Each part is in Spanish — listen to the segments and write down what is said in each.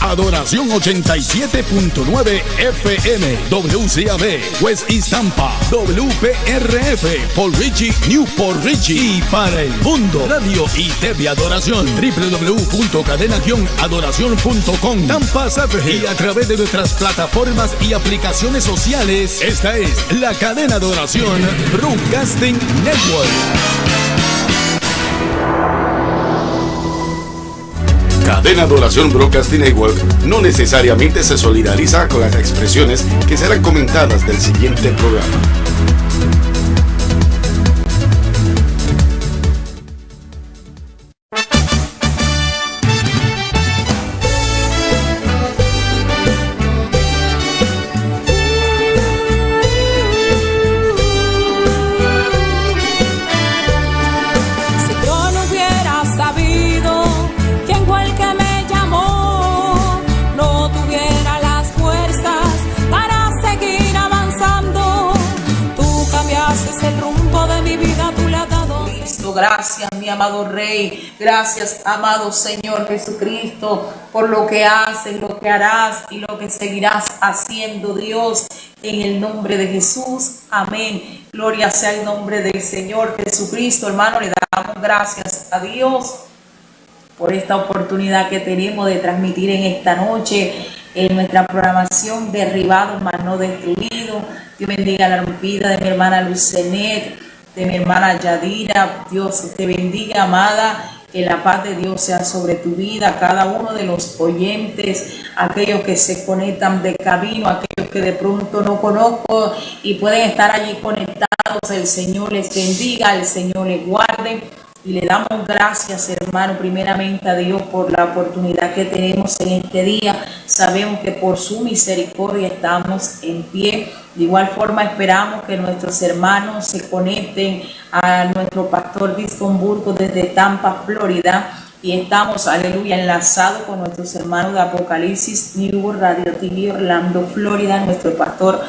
Adoración 87.9 FM, WCAB, West East Tampa, WPRF, Paul Ritchie, Newport Ritchie y para el mundo, Radio y TV Adoración, www.cadena-adoración.com, Tampa Sapphire, y a través de nuestras plataformas y aplicaciones sociales. Esta es la cadena de oración Broadcasting Network. Cadena de Oración Broadcasting Network no necesariamente se solidariza con las expresiones que serán comentadas del siguiente programa. Gracias, mi amado Rey. Gracias, amado Señor Jesucristo, por lo que haces, lo que harás y lo que seguirás haciendo, Dios, en el nombre de Jesús. Amén. Gloria sea el nombre del Señor Jesucristo. Hermano, le damos gracias a Dios por esta oportunidad que tenemos de transmitir en esta noche en nuestra programación Derribado, mas no destruido. Dios bendiga la vida de mi hermana Lucenet, de mi hermana Yadira. Dios te bendiga, amada, que la paz de Dios sea sobre tu vida, cada uno de los oyentes, aquellos que se conectan de camino, aquellos que de pronto no conozco y pueden estar allí conectados. El Señor les bendiga, el Señor les guarde. Y le damos gracias, hermano, primeramente a Dios por la oportunidad que tenemos en este día. Sabemos que por su misericordia estamos en pie. De igual forma esperamos que nuestros hermanos se conecten a nuestro pastor Diston Burgos desde Tampa, Florida. Y estamos, aleluya, enlazados con nuestros hermanos de Apocalipsis New Radio TV Orlando, Florida, nuestro pastor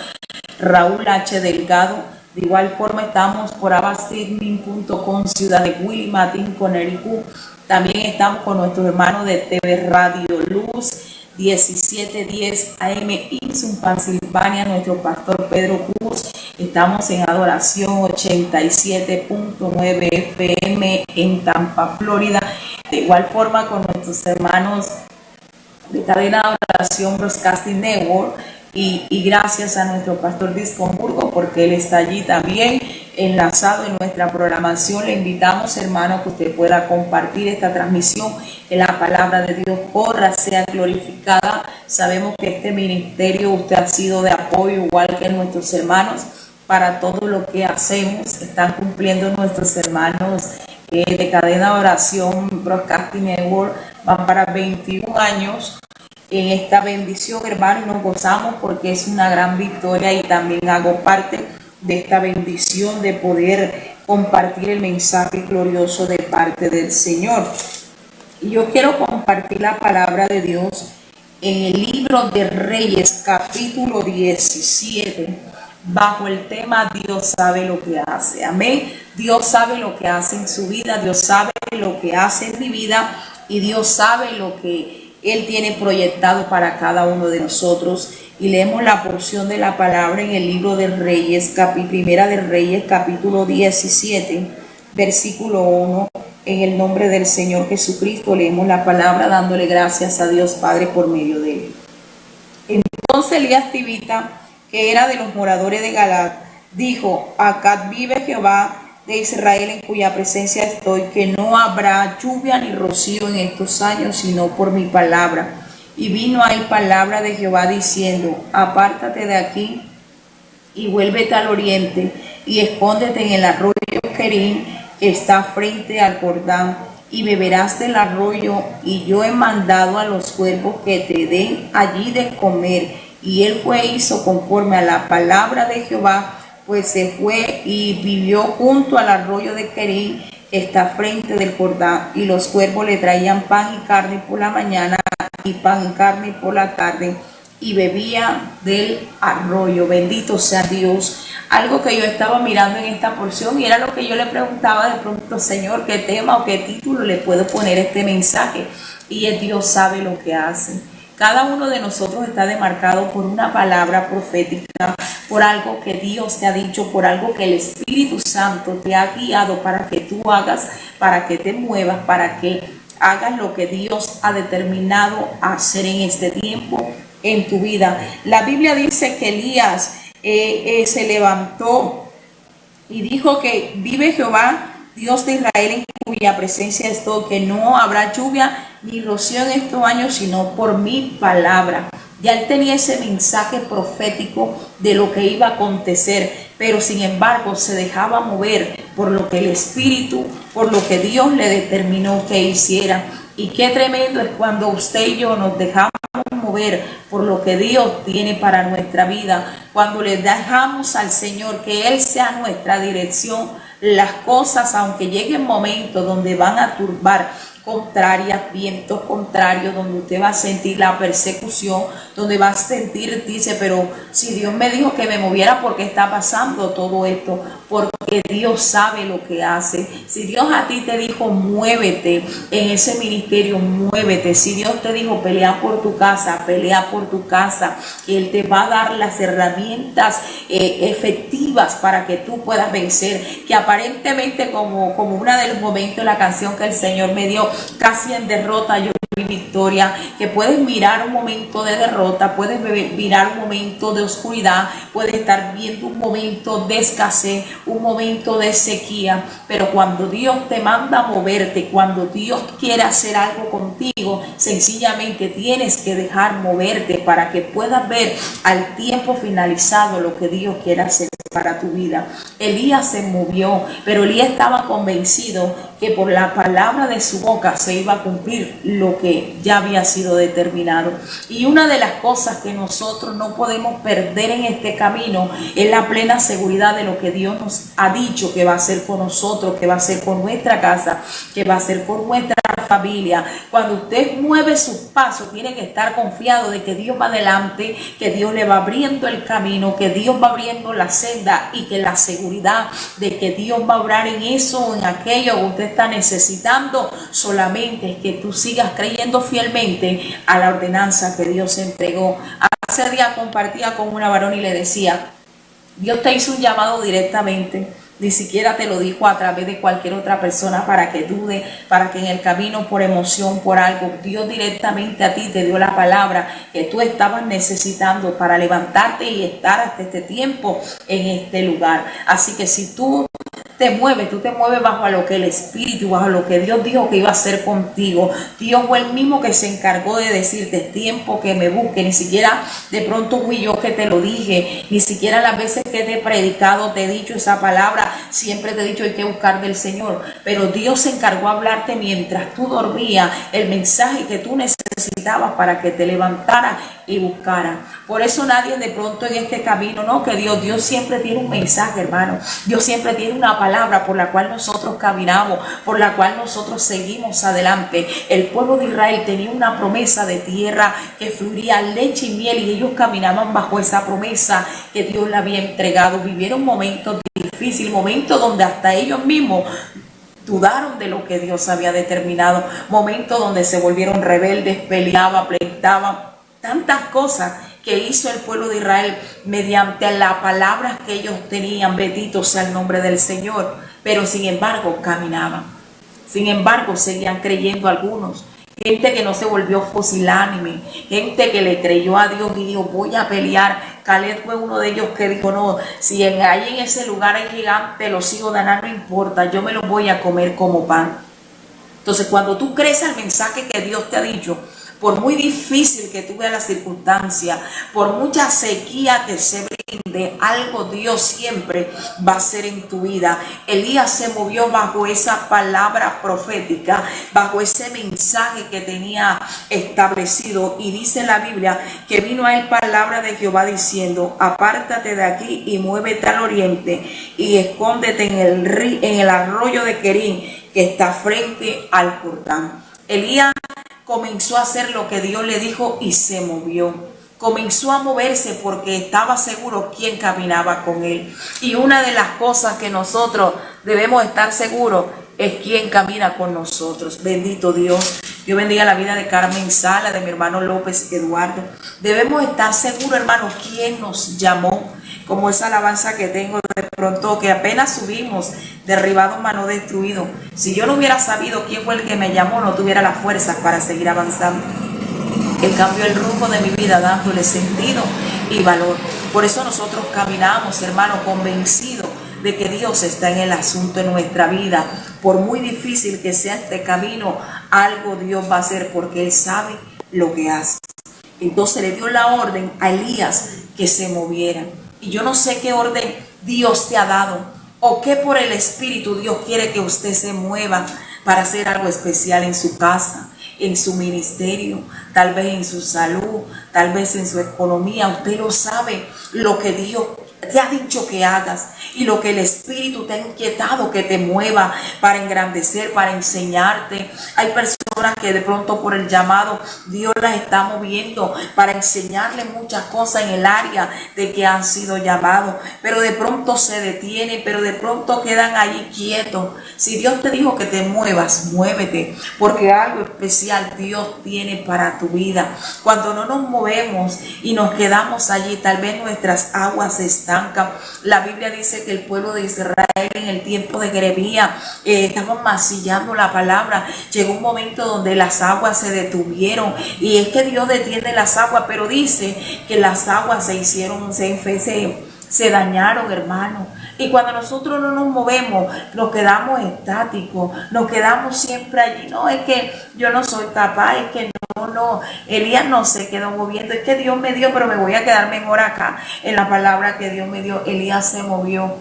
Raúl H. Delgado. De igual forma estamos por abastreaming.com, ciudad de Willy Martin, Connecticut. También estamos con nuestros hermanos de TV Radio Luz 1710 AM Insun, Pensilvania, nuestro pastor Pedro Cruz. Estamos en Adoración 87.9 FM en Tampa, Florida. De igual forma con nuestros hermanos de Cadena de Oración Broadcasting Network. Y gracias a nuestro pastor Discomburgo porque él está allí también enlazado en nuestra programación. Le invitamos, hermano, que usted pueda compartir esta transmisión, que la palabra de Dios corra, sea glorificada. Sabemos que este ministerio usted ha sido de apoyo, igual que nuestros hermanos, para todo lo que hacemos. Están cumpliendo nuestros hermanos de Cadena de Oración Broadcasting Network, van para 21 años en esta bendición, hermano, y nos gozamos porque es una gran victoria, y también hago parte de esta bendición de poder compartir el mensaje glorioso de parte del Señor. Y yo quiero compartir la palabra de Dios en el libro de Reyes, capítulo 17, bajo el tema Dios sabe lo que hace. Amén. Dios sabe lo que hace en su vida, Dios sabe lo que hace en mi vida, y Dios sabe lo que Él tiene proyectado para cada uno de nosotros. Y leemos la porción de la palabra en el libro de Reyes, primera de Reyes, capítulo 17, versículo 1. En el nombre del Señor Jesucristo leemos la palabra dándole gracias a Dios Padre por medio de él. Entonces Elías Tibita, que era de los moradores de Galaad, dijo: Acá vive Jehová de Israel, en cuya presencia estoy, que no habrá lluvia ni rocío en estos años, sino por mi palabra. Y vino ahí palabra de Jehová diciendo: apártate de aquí y vuélvete al oriente, y escóndete en el arroyo Querín, que está frente al Jordán, y beberás del arroyo, y yo he mandado a los cuervos que te den allí de comer. Y él fue e hizo conforme a la palabra de Jehová, pues se fue y vivió junto al arroyo de Querín, que está frente del Jordán, y los cuervos le traían pan y carne por la mañana, y pan y carne por la tarde, y bebía del arroyo. Bendito sea Dios. Algo que yo estaba mirando en esta porción, y era lo que yo le preguntaba de pronto: Señor, ¿qué tema o qué título le puedo poner a este mensaje? Y Dios sabe lo que hace. Cada uno de nosotros está demarcado por una palabra profética, por algo que Dios te ha dicho, por algo que el Espíritu Santo te ha guiado para que tú hagas, para que te muevas, para que hagas lo que Dios ha determinado hacer en este tiempo en tu vida. La Biblia dice que Elías se levantó y dijo que vive Jehová, Dios de Israel, en cuya presencia estoy, que no habrá lluvia ni rocío en estos años, sino por mi palabra. Ya él tenía ese mensaje profético de lo que iba a acontecer, pero sin embargo se dejaba mover por lo que el Espíritu, por lo que Dios le determinó que hiciera. Y qué tremendo es cuando usted y yo nos dejamos mover por lo que Dios tiene para nuestra vida, cuando le dejamos al Señor que Él sea nuestra dirección. Las cosas, aunque lleguen momentos donde van a turbar, contrarias, vientos contrarios, donde usted va a sentir la persecución, donde va a sentir, dice, pero si Dios me dijo que me moviera, ¿por qué está pasando todo esto? Porque Dios sabe lo que hace. Si Dios a ti te dijo, muévete en ese ministerio, muévete. Si Dios te dijo, pelea por tu casa, pelea por tu casa, que Él te va a dar las herramientas efectivas para que tú puedas vencer, que aparentemente como uno de los momentos de la canción que el Señor me dio, casi en derrota yo vi victoria, que puedes mirar un momento de derrota, puedes mirar un momento de oscuridad, puedes estar viendo un momento de escasez, un momento de sequía, pero cuando Dios te manda a moverte, cuando Dios quiere hacer algo contigo, sencillamente tienes que dejar moverte para que puedas ver al tiempo finalizado lo que Dios quiere hacer para tu vida. Elías se movió, pero Elías estaba convencido que por la palabra de su boca se iba a cumplir lo que ya había sido determinado. Y una de las cosas que nosotros no podemos perder en este camino es la plena seguridad de lo que Dios nos ha dicho que va a hacer con nosotros, que va a hacer con nuestra casa, que va a hacer con nuestra familia. Cuando usted mueve sus pasos, tiene que estar confiado de que Dios va adelante, que Dios le va abriendo el camino, que Dios va abriendo la senda, y que la seguridad de que Dios va a obrar en eso o en aquello que usted está necesitando, solamente es que tú sigas creyendo fielmente a la ordenanza que Dios entregó. Hace día compartía con una varón y le decía, Dios te hizo un llamado directamente, ni siquiera te lo dijo a través de cualquier otra persona para que dude, para que en el camino por emoción, por algo, Dios directamente a ti te dio la palabra que tú estabas necesitando para levantarte y estar hasta este tiempo en este lugar. Así que si tú tú te mueves bajo a lo que el Espíritu, bajo lo que Dios dijo que iba a hacer contigo. Dios fue el mismo que se encargó de decirte, es tiempo que me busque. Ni siquiera de pronto fui yo que te lo dije, ni siquiera las veces que te he predicado te he dicho esa palabra, siempre te he dicho hay que buscar del Señor, pero Dios se encargó de hablarte mientras tú dormías, el mensaje que tú necesitabas para que te levantaras y buscaras. Por eso nadie de pronto en este camino, no, que Dios siempre tiene un mensaje, hermano. Dios siempre tiene una palabra por la cual nosotros caminamos, por la cual nosotros seguimos adelante. El pueblo de Israel tenía una promesa de tierra que fluiría leche y miel, y ellos caminaban bajo esa promesa que Dios le había entregado. Vivieron momentos difíciles, momentos donde hasta ellos mismos dudaron de lo que Dios había determinado, momentos donde se volvieron rebeldes, peleaban, pleitaban, tantas cosas que hizo el pueblo de Israel mediante las palabras que ellos tenían. Bendito sea el nombre del Señor. Pero sin embargo caminaban, sin embargo seguían creyendo algunos. Gente que no se volvió fusilánime, gente que le creyó a Dios y dijo, voy a pelear. Caleb fue uno de ellos que dijo, no, si ahí en ese lugar hay gigantes, los hijos de Aná, no importa, yo me los voy a comer como pan. Entonces, cuando tú crees al mensaje que Dios te ha dicho, por muy difícil que tú veas la circunstancia, por mucha sequía que se brinde, algo Dios siempre va a hacer en tu vida. Elías se movió bajo esa palabra profética, bajo ese mensaje que tenía establecido, y dice la Biblia que vino a él palabra de Jehová diciendo, apártate de aquí y muévete al oriente y escóndete en el arroyo de Querín que está frente al Jordán. Elías comenzó a hacer lo que Dios le dijo y se movió. Comenzó a moverse porque estaba seguro quién caminaba con él. Y una de las cosas que nosotros debemos estar seguros es quién camina con nosotros. Bendito Dios. Dios bendiga la vida de Carmen Sala, de mi hermano López Eduardo. Debemos estar seguros, hermano, quién nos llamó. Como esa alabanza que tengo de pronto, que apenas subimos, derribado, mano destruido. Si yo no hubiera sabido quién fue el que me llamó, no tuviera la fuerza para seguir avanzando. Él cambió el rumbo de mi vida dándole sentido y valor. Por eso nosotros caminamos, hermano, convencidos de que Dios está en el asunto de nuestra vida. Por muy difícil que sea este camino, algo Dios va a hacer porque Él sabe lo que hace. Entonces le dio la orden a Elías que se moviera. Y yo no sé qué orden Dios te ha dado o qué por el Espíritu Dios quiere que usted se mueva para hacer algo especial en su casa, en su ministerio, tal vez en su salud, tal vez en su economía. Usted lo sabe, lo que Dios te ha dicho que hagas y lo que el Espíritu te ha inquietado que te mueva para engrandecer, para enseñarte. Hay personas que de pronto por el llamado Dios las está moviendo para enseñarles muchas cosas en el área de que han sido llamados, pero de pronto se detienen, pero de pronto quedan allí quietos. Si Dios te dijo que te muevas, muévete, porque algo especial Dios tiene para tu vida. Cuando no nos movemos y nos quedamos allí, tal vez nuestras aguas se estancan. La Biblia dice que el pueblo de Israel en el tiempo de Jeremías estaban masillando la palabra. Llegó un momento donde las aguas se detuvieron, y es que Dios detiene las aguas, pero dice que las aguas se dañaron, hermano. Y cuando nosotros no nos movemos, nos quedamos estáticos, nos quedamos siempre allí. No, es que yo no soy capaz, es que no. Elías no se quedó moviendo, es que Dios me dio, pero me voy a quedar mejor acá. En la palabra que Dios me dio, Elías se movió.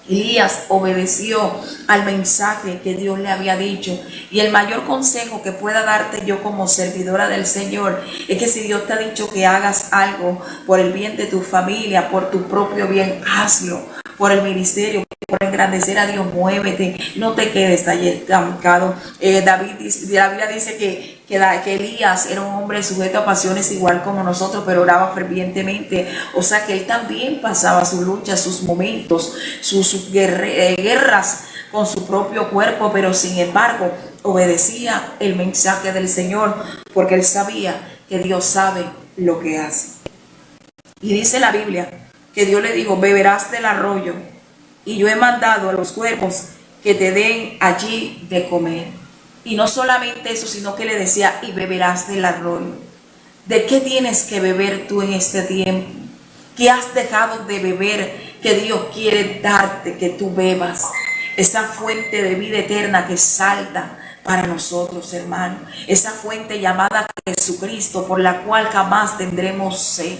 Elías obedeció al mensaje que Dios le había dicho. Y el mayor consejo que pueda darte yo como servidora del Señor es que si Dios te ha dicho que hagas algo por el bien de tu familia, por tu propio bien, hazlo. Por el ministerio, por engrandecer a Dios, muévete, no te quedes allí estancado. La Biblia dice que Elías era un hombre sujeto a pasiones igual como nosotros, pero oraba fervientemente. O sea que él también pasaba sus luchas, sus momentos, sus guerras con su propio cuerpo, pero sin embargo obedecía el mensaje del Señor, porque él sabía que Dios sabe lo que hace. Y dice la Biblia que Dios le dijo: beberás del arroyo, y yo he mandado a los cuervos que te den allí de comer. Y no solamente eso, sino que le decía: y beberás del arroyo. ¿De qué tienes que beber tú en este tiempo? ¿Qué has dejado de beber que Dios quiere darte que tú bebas? Esa fuente de vida eterna que salta para nosotros, hermano. Esa fuente llamada Jesucristo, por la cual jamás tendremos sed.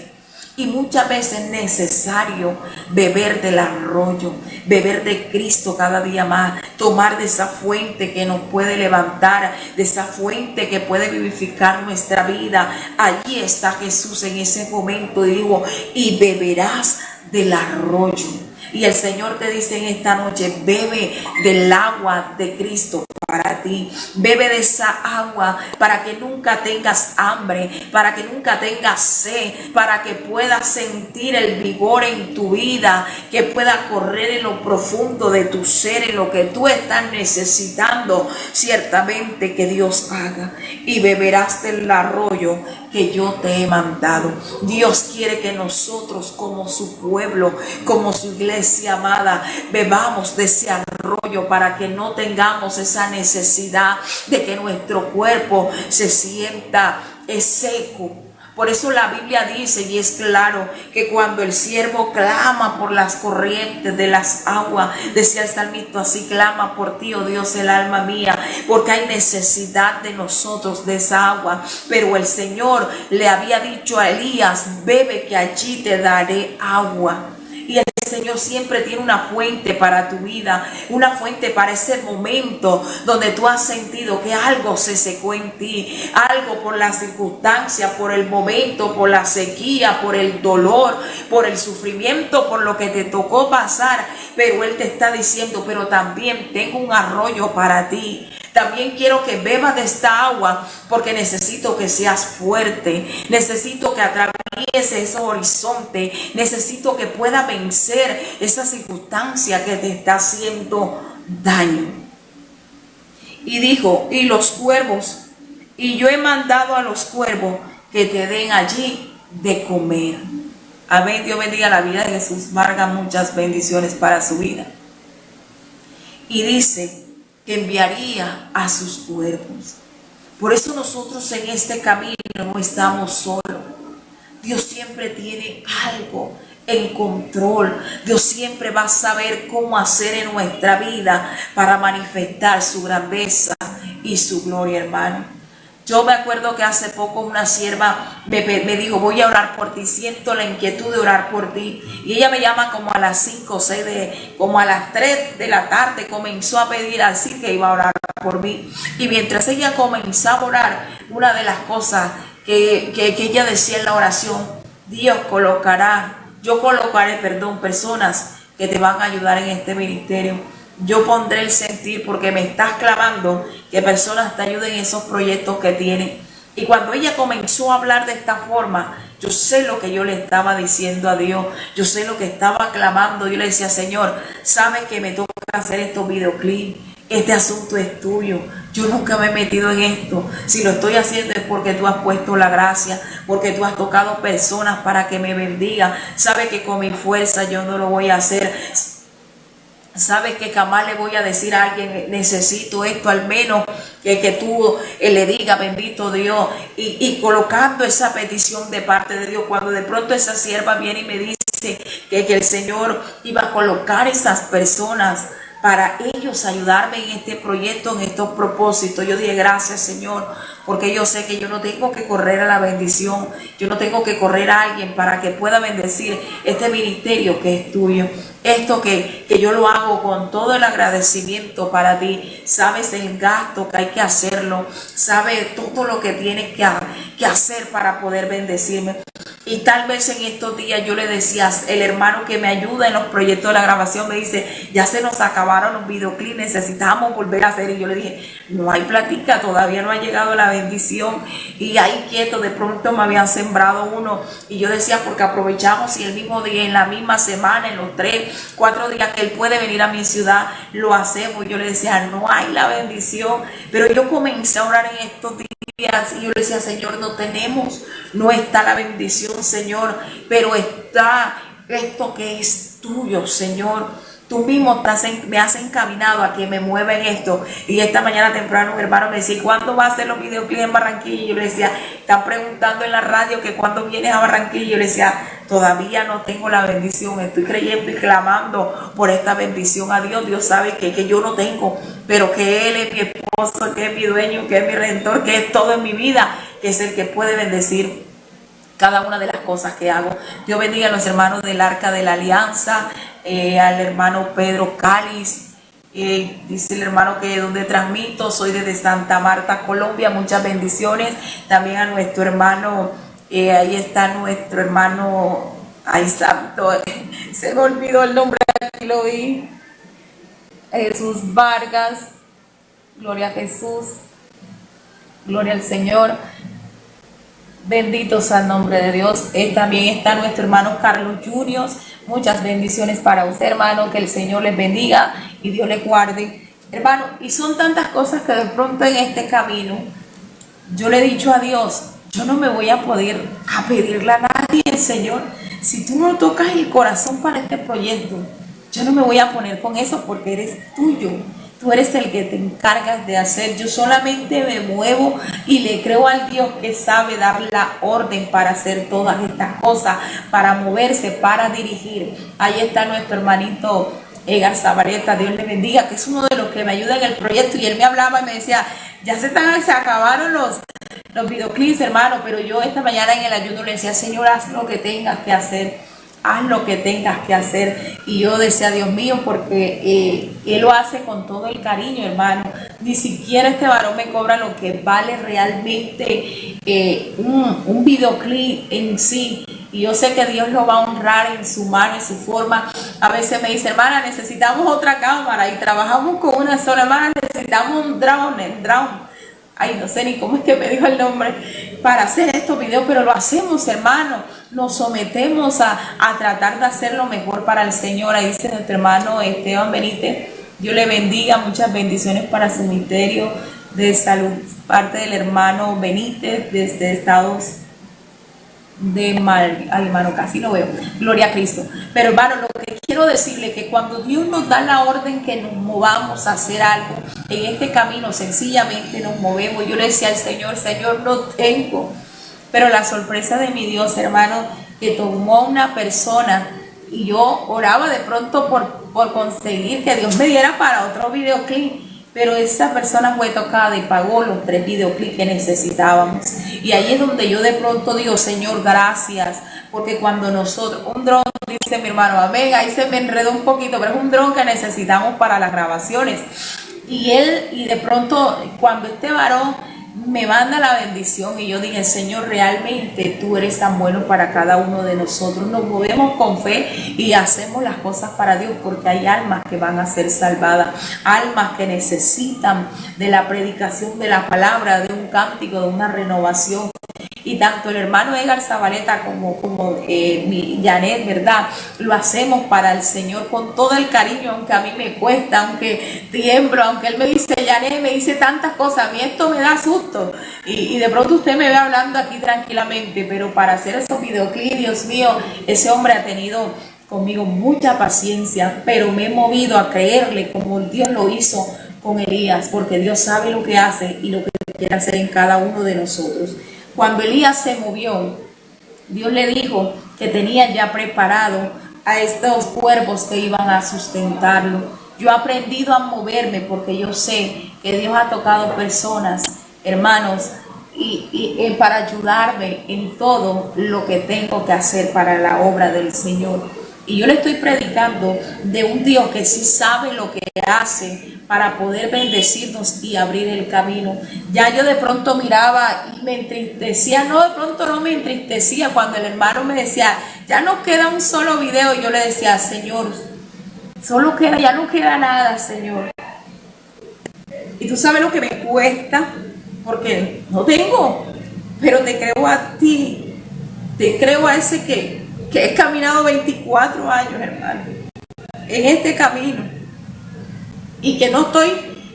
Y muchas veces es necesario beber del arroyo, beber de Cristo cada día más, tomar de esa fuente que nos puede levantar, de esa fuente que puede vivificar nuestra vida. Allí está Jesús en ese momento, y digo: y beberás del arroyo. Y el Señor te dice en esta noche: bebe del agua de Cristo para ti. Bebe de esa agua para que nunca tengas hambre, para que nunca tengas sed, para que puedas sentir el vigor en tu vida, que pueda correr en lo profundo de tu ser, en lo que tú estás necesitando. Ciertamente que Dios haga. Y beberás del arroyo que yo te he mandado. Dios quiere que nosotros, como su pueblo, como su iglesia amada, bebamos de ese arroyo para que no tengamos esa necesidad de que nuestro cuerpo se sienta seco. Por eso la Biblia dice, y es claro, que cuando el siervo clama por las corrientes de las aguas, decía el salmista: así clama por ti, oh Dios, el alma mía, porque hay necesidad de nosotros de esa agua. Pero el Señor le había dicho a Elías: bebe, que allí te daré agua. Y el Señor siempre tiene una fuente para tu vida, una fuente para ese momento donde tú has sentido que algo se secó en ti, algo por la circunstancia, por el momento, por la sequía, por el dolor, por el sufrimiento, por lo que te tocó pasar. Pero Él te está diciendo: pero también tengo un arroyo para ti. También quiero que bebas de esta agua, porque necesito que seas fuerte, necesito que atraviese ese horizonte, necesito que pueda vencer esa circunstancia que te está haciendo daño. Y dijo: y los cuervos y yo he mandado a los cuervos que te den allí de comer. Amén. Dios bendiga la vida de Jesús Vargas, muchas bendiciones para su vida. Y dice que enviaría a sus cuervos. Por eso nosotros en este camino no estamos solos. Dios siempre tiene algo en control. Dios siempre va a saber cómo hacer en nuestra vida para manifestar su grandeza y su gloria, hermano. Yo me acuerdo que hace poco una sierva me dijo, voy a orar por ti, siento la inquietud de orar por ti. Y ella me llama como a las 5 o 6, como a las 3 de la tarde, comenzó a pedir así que iba a orar por mí. Y mientras ella comenzaba a orar, una de las cosas que ella decía en la oración, yo colocaré, personas que te van a ayudar en este ministerio. Yo pondré el sentir porque me estás clamando que personas te ayuden en esos proyectos que tienen. Y cuando ella comenzó a hablar de esta forma, yo sé lo que yo le estaba diciendo a Dios. Yo sé lo que estaba clamando. Yo le decía, Señor, sabes que me toca hacer estos videoclips. Este asunto es tuyo. Yo nunca me he metido en esto. Si lo estoy haciendo es porque tú has puesto la gracia, porque tú has tocado personas para que me bendiga. Sabes que con mi fuerza yo no lo voy a hacer. Sabes que jamás le voy a decir a alguien, necesito esto, al menos que tú le digas, bendito Dios, y colocando esa petición de parte de Dios. Cuando de pronto esa sierva viene y me dice que el Señor iba a colocar esas personas para ellos ayudarme en este proyecto, en estos propósitos, yo dije, gracias, Señor, porque yo sé que yo no tengo que correr a la bendición, yo no tengo que correr a alguien para que pueda bendecir este ministerio que es tuyo. Esto que yo lo hago con todo el agradecimiento para ti. Sabes el gasto que hay que hacerlo, sabes todo lo que tienes que hacer para poder bendecirme. Y tal vez en estos días yo le decía, el hermano que me ayuda en los proyectos de la grabación me dice, ya se nos acabaron los videoclips, necesitamos volver a hacer. Y yo le dije, no hay platica, todavía no ha llegado la bendición. Y ahí quieto, de pronto me habían sembrado uno. Y yo decía, porque aprovechamos y el mismo día, en la misma semana, en los 3-4 días que él puede venir a mi ciudad, lo hacemos. Yo le decía, no hay la bendición. Pero yo comencé a orar en estos días. Y yo le decía, Señor, no está la bendición, Señor, pero está esto que es tuyo, Señor. Tú mismo me has encaminado a que me mueva en esto. Y esta mañana temprano un hermano me decía, ¿cuándo va a hacer los videoclips en Barranquilla? Y yo le decía, están preguntando en la radio que cuándo vienes a Barranquilla. Y yo le decía, todavía no tengo la bendición. Estoy creyendo y clamando por esta bendición a Dios. Dios sabe que yo no tengo, pero que Él es mi esposo, que es mi dueño, que es mi redentor, que es todo en mi vida, que es el que puede bendecir cada una de las cosas que hago. Dios bendiga a los hermanos del Arca de la Alianza, al hermano Pedro Cáliz, dice el hermano que donde transmito, soy desde Santa Marta, Colombia, muchas bendiciones. También a nuestro hermano, ahí está nuestro hermano, ay santo, se me olvidó el nombre, aquí lo vi, Jesús Vargas, gloria a Jesús, gloria al Señor. Bendito sea el nombre de Dios. También está nuestro hermano Carlos Junior. Muchas bendiciones para usted, hermano. Que el Señor les bendiga y Dios les guarde, hermano. Y son tantas cosas que de pronto en este camino yo le he dicho a Dios, yo no me voy a poder a pedirle a nadie, Señor. Si tú no tocas el corazón para este proyecto, yo no me voy a poner con eso porque eres tuyo. Tú eres el que te encargas de hacer. Yo solamente me muevo y le creo al Dios que sabe dar la orden para hacer todas estas cosas, para moverse, para dirigir. Ahí está nuestro hermanito Garza Vareta, Dios le bendiga, que es uno de los que me ayuda en el proyecto. Y él me hablaba y me decía, ya se acabaron los videoclips, hermano. Pero yo esta mañana en el ayuno le decía, Señor, haz lo que tengas que hacer. Haz lo que tengas que hacer. Y yo decía, Dios mío, porque Él lo hace con todo el cariño, hermano. Ni siquiera este varón me cobra lo que vale realmente un videoclip en sí. Y yo sé que Dios lo va a honrar en su mano, en su forma. A veces me dice, hermana, necesitamos otra cámara. Y trabajamos con una sola, hermana, necesitamos un drone. Ay, no sé ni cómo es que me dijo el nombre para hacer estos videos, pero lo hacemos, hermano. Nos sometemos a tratar de hacer lo mejor para el Señor. Ahí dice nuestro hermano Esteban Benítez, Dios le bendiga, muchas bendiciones para su ministerio. de salud, parte del hermano Benítez desde Estados de Mal, ay hermano, casi no veo, gloria a Cristo. Pero hermano, lo que quiero decirle es que cuando Dios nos da la orden que nos movamos a hacer algo, en este camino sencillamente nos movemos. Yo le decía al Señor, Señor, no tengo, pero la sorpresa de mi Dios, hermano, que tomó una persona y yo oraba de pronto por conseguir que Dios me diera para otro videoclip. Pero esa persona fue tocada y pagó los 3 videoclips que necesitábamos. Y ahí es donde yo de pronto digo, Señor, gracias. Porque cuando nosotros, un dron, dice mi hermano, amén, ahí se me enredó un poquito, pero es un dron que necesitamos para las grabaciones. Y de pronto, cuando este varón me manda la bendición y yo dije, Señor, realmente tú eres tan bueno para cada uno de nosotros. Nos movemos con fe y hacemos las cosas para Dios, porque hay almas que van a ser salvadas, almas que necesitan de la predicación de la palabra, de un cántico, de una renovación. Y tanto el hermano Edgar Zabaleta como Janet, ¿verdad? Lo hacemos para el Señor con todo el cariño, aunque a mí me cuesta, aunque tiemblo, aunque él me dice, Janet, me dice tantas cosas, a mí esto me da susto. Y de pronto usted me ve hablando aquí tranquilamente, pero para hacer esos videoclips, Dios mío, ese hombre ha tenido conmigo mucha paciencia, pero me he movido a creerle como Dios lo hizo con Elías, porque Dios sabe lo que hace y lo que quiere hacer en cada uno de nosotros. Cuando Elías se movió, Dios le dijo que tenía ya preparado a estos cuervos que iban a sustentarlo. Yo he aprendido a moverme porque yo sé que Dios ha tocado personas, hermanos, y para ayudarme en todo lo que tengo que hacer para la obra del Señor. Y yo le estoy predicando de un Dios que sí sabe lo que hace para poder bendecirnos y abrir el camino. Ya yo de pronto miraba y me entristecía, no, de pronto no me entristecía cuando el hermano me decía, ya nos queda un solo video. Y yo le decía, Señor, solo queda, ya no queda nada, Señor. Y tú sabes lo que me cuesta, porque no tengo, pero te creo a ti, te creo a ese que he caminado 24 años, hermano, en este camino, y que no estoy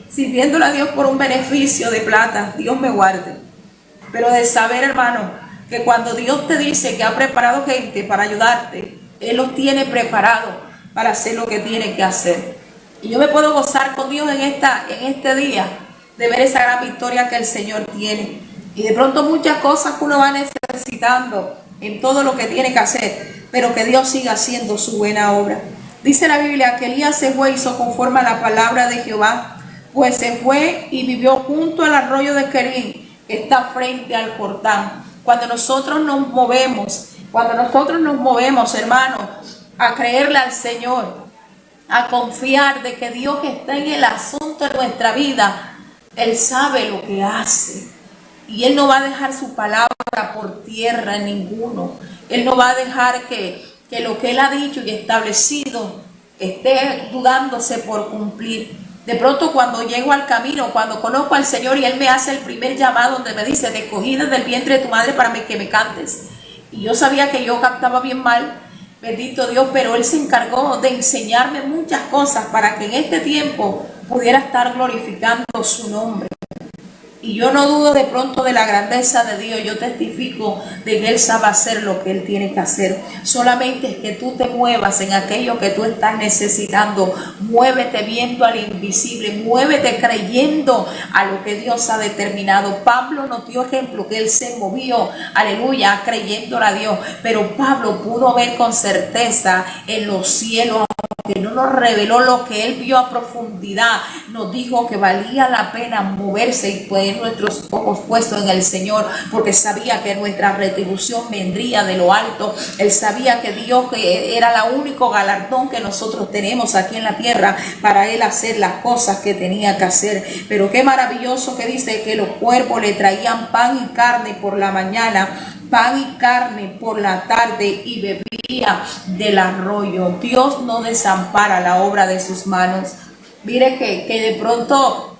sirviéndole a Dios por un beneficio de plata, Dios me guarde, pero de saber, hermano, que cuando Dios te dice que ha preparado gente para ayudarte, Él los tiene preparados para hacer lo que tiene que hacer. Y yo me puedo gozar con Dios en este día, de ver esa gran victoria que el Señor tiene. Y de pronto muchas cosas que uno va necesitando en todo lo que tiene que hacer, pero que Dios siga haciendo su buena obra. Dice la Biblia que Elías se fue y hizo conforme a la palabra de Jehová, pues se fue y vivió junto al arroyo de Querín, que está frente al Jordán. Cuando nosotros nos movemos, hermanos, a creerle al Señor, a confiar de que Dios está en el asunto de nuestra vida, Él sabe lo que hace. Y Él no va a dejar su palabra por tierra en ninguno. Él no va a dejar que lo que Él ha dicho y establecido esté dudándose por cumplir. De pronto cuando llego al camino, cuando conozco al Señor y Él me hace el primer llamado donde me dice, te cogí desde el vientre de tu madre para que me cantes. Y yo sabía que yo cantaba bien mal, bendito Dios, pero Él se encargó de enseñarme muchas cosas para que en este tiempo pudiera estar glorificando su nombre. Y yo no dudo de pronto de la grandeza de Dios. Yo testifico de que Él sabe hacer lo que Él tiene que hacer. Solamente es que tú te muevas en aquello que tú estás necesitando. Muévete viendo al invisible. Muévete creyendo a lo que Dios ha determinado. Pablo nos dio ejemplo que él se movió, aleluya, creyéndole a Dios. Pero Pablo pudo ver con certeza en los cielos, que no nos reveló lo que él vio a profundidad, nos dijo que valía la pena moverse y poner nuestros ojos puestos en el Señor, porque sabía que nuestra retribución vendría de lo alto. Él sabía que Dios era el único galardón que nosotros tenemos aquí en la tierra para él hacer las cosas que tenía que hacer. Pero qué maravilloso que dice que los cuervos le traían pan y carne por la mañana, pan y carne por la tarde, y bebía del arroyo. Dios no desampara la obra de sus manos. Mire que de pronto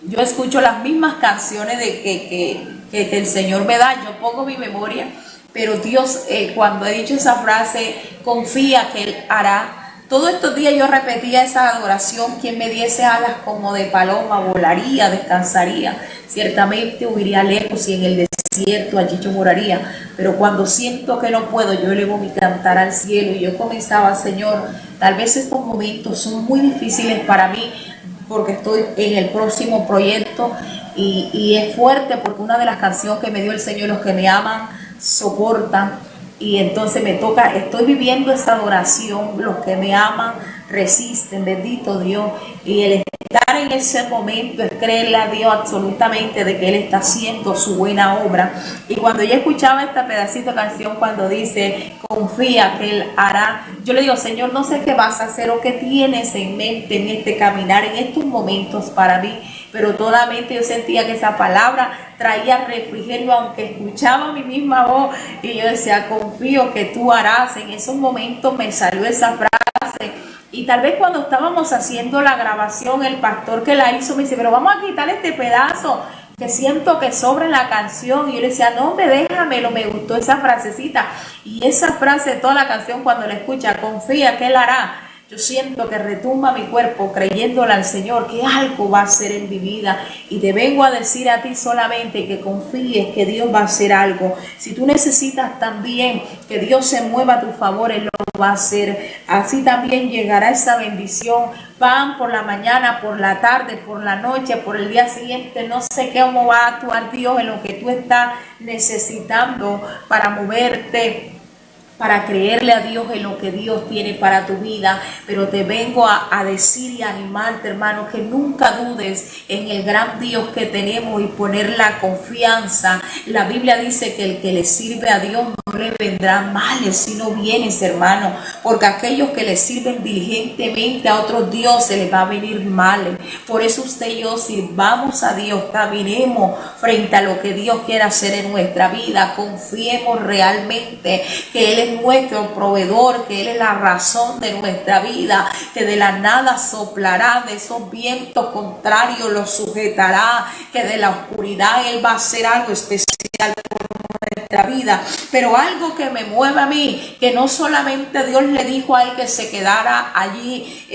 yo escucho las mismas canciones de que el Señor me da. Yo pongo mi memoria, pero Dios, cuando he dicho esa frase, confía que Él hará. Todos estos días yo repetía esa adoración: quien me diese alas como de paloma, volaría, descansaría, ciertamente huiría lejos y en el desierto allí yo moraría. Pero cuando siento que no puedo, yo elevo mi cantar al cielo. Y yo comenzaba: Señor, tal vez estos momentos son muy difíciles para mí, porque estoy en el próximo proyecto y es fuerte, porque una de las canciones que me dio el Señor: los que me aman soportan. Y entonces me toca, estoy viviendo esa adoración: los que me aman resisten, bendito Dios. Y el estar en ese momento es creerle a Dios absolutamente de que Él está haciendo su buena obra. Y cuando yo escuchaba esta pedacito de canción, cuando dice: confía que Él hará, yo le digo: Señor, no sé qué vas a hacer o qué tienes en mente en este caminar, en estos momentos para mí. Pero totalmente yo sentía que esa palabra traía refrigerio, aunque escuchaba mi misma voz, y yo decía: confío que tú harás. En esos momentos me salió esa frase. Y tal vez cuando estábamos haciendo la grabación, el pastor que la hizo me dice: pero vamos a quitar este pedazo que siento que sobra en la canción. Y yo le decía: no, hombre, déjamelo. Me gustó esa frasecita. Y esa frase de toda la canción, cuando la escucha: confía que Él hará, yo siento que retumba mi cuerpo creyéndole al Señor que algo va a hacer en mi vida. Y te vengo a decir a ti solamente que confíes que Dios va a hacer algo. Si tú necesitas también que Dios se mueva a tu favor, Él lo va a hacer. Así también llegará esa bendición. Pan por la mañana, por la tarde, por la noche, por el día siguiente. No sé cómo va a actuar Dios en lo que tú estás necesitando para moverte, para creerle a Dios en lo que Dios tiene para tu vida. Pero te vengo a decir y a animarte, hermano, que nunca dudes en el gran Dios que tenemos y poner la confianza. La Biblia dice que el que le sirve a Dios no le vendrá males sino bienes, hermano, porque aquellos que le sirven diligentemente a otros dioses les va a venir males. Por eso usted y yo sirvamos a Dios, caminemos frente a lo que Dios quiere hacer en nuestra vida, confiemos realmente que Él es nuestro proveedor, que Él es la razón de nuestra vida, que de la nada soplará, de esos vientos contrarios los sujetará, que de la oscuridad Él va a hacer algo especial por nuestra vida. Pero algo que me mueve a mí, que no solamente Dios le dijo a él que se quedara allí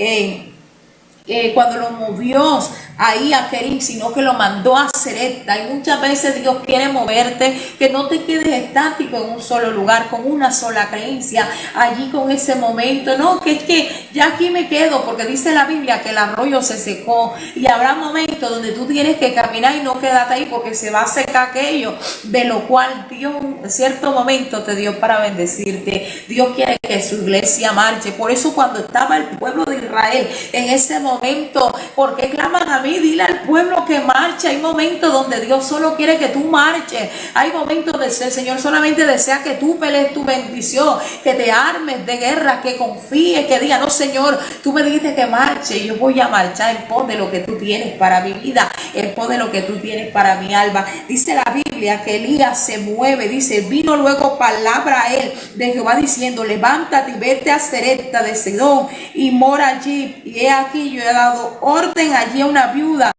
cuando lo movió ahí a Kerim, sino que lo mandó a Serepta. Y muchas veces Dios quiere moverte, que no te quedes estático en un solo lugar, con una sola creencia, allí con ese momento. No, que es que ya aquí me quedo, porque dice la Biblia que el arroyo se secó, y habrá momentos donde tú tienes que caminar y no quedarte ahí, porque se va a secar aquello, de lo cual Dios en cierto momento te dio para bendecirte. Dios quiere que su iglesia marche. Por eso cuando estaba el pueblo de Israel en ese momento, ¿por qué claman a mí? Dile al pueblo que marche. Hay momentos donde Dios solo quiere que tú marches. Hay momentos donde el Señor solamente desea que tú pelees tu bendición, que te armes de guerra, que confíes, que digas: no, Señor, tú me dijiste que marche y yo voy a marchar en pos de lo que tú tienes para mi vida, en pos de lo que tú tienes para mi alma. Dice la Biblia que Elías se mueve, dice: vino luego palabra a él de Jehová diciendo: levántate y vete a Serepta de Sidón y mora allí, y he aquí yo he dado orden allí a una viuda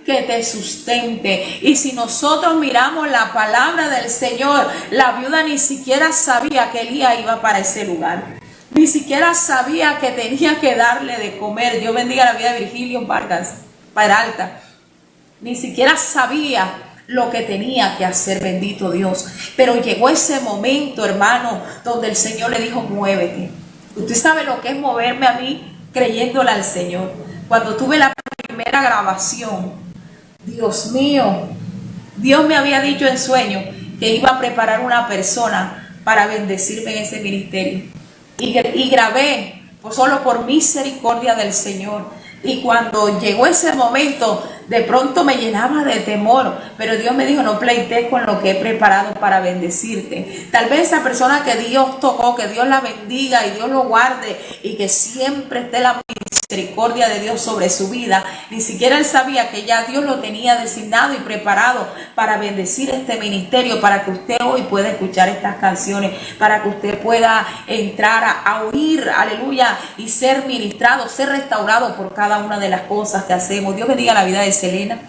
que te sustente. Y si nosotros miramos la palabra del Señor, la viuda ni siquiera sabía que Elías iba para ese lugar, ni siquiera sabía que tenía que darle de comer. Dios bendiga la vida de Virgilio Vargas Peralta. Ni siquiera sabía lo que tenía que hacer, bendito Dios. Pero llegó ese momento, hermano, donde el Señor le dijo: muévete. Usted sabe lo que es moverme a mí creyéndole al Señor. Cuando tuve la primera grabación, Dios mío, Dios me había dicho en sueño que iba a preparar una persona para bendecirme en ese ministerio. Y grabé solo por misericordia del Señor. Y cuando llegó ese momento, de pronto me llenaba de temor, pero Dios me dijo: no pleitees con lo que he preparado para bendecirte. Tal vez esa persona que Dios tocó, que Dios la bendiga y Dios lo guarde, y que siempre esté la misericordia de Dios sobre su vida. Ni siquiera él sabía que ya Dios lo tenía designado y preparado para bendecir este ministerio, para que usted hoy pueda escuchar estas canciones, para que usted pueda entrar a oír, aleluya, y ser ministrado, ser restaurado por cada una de las cosas que hacemos. Dios bendiga la vida de Selena.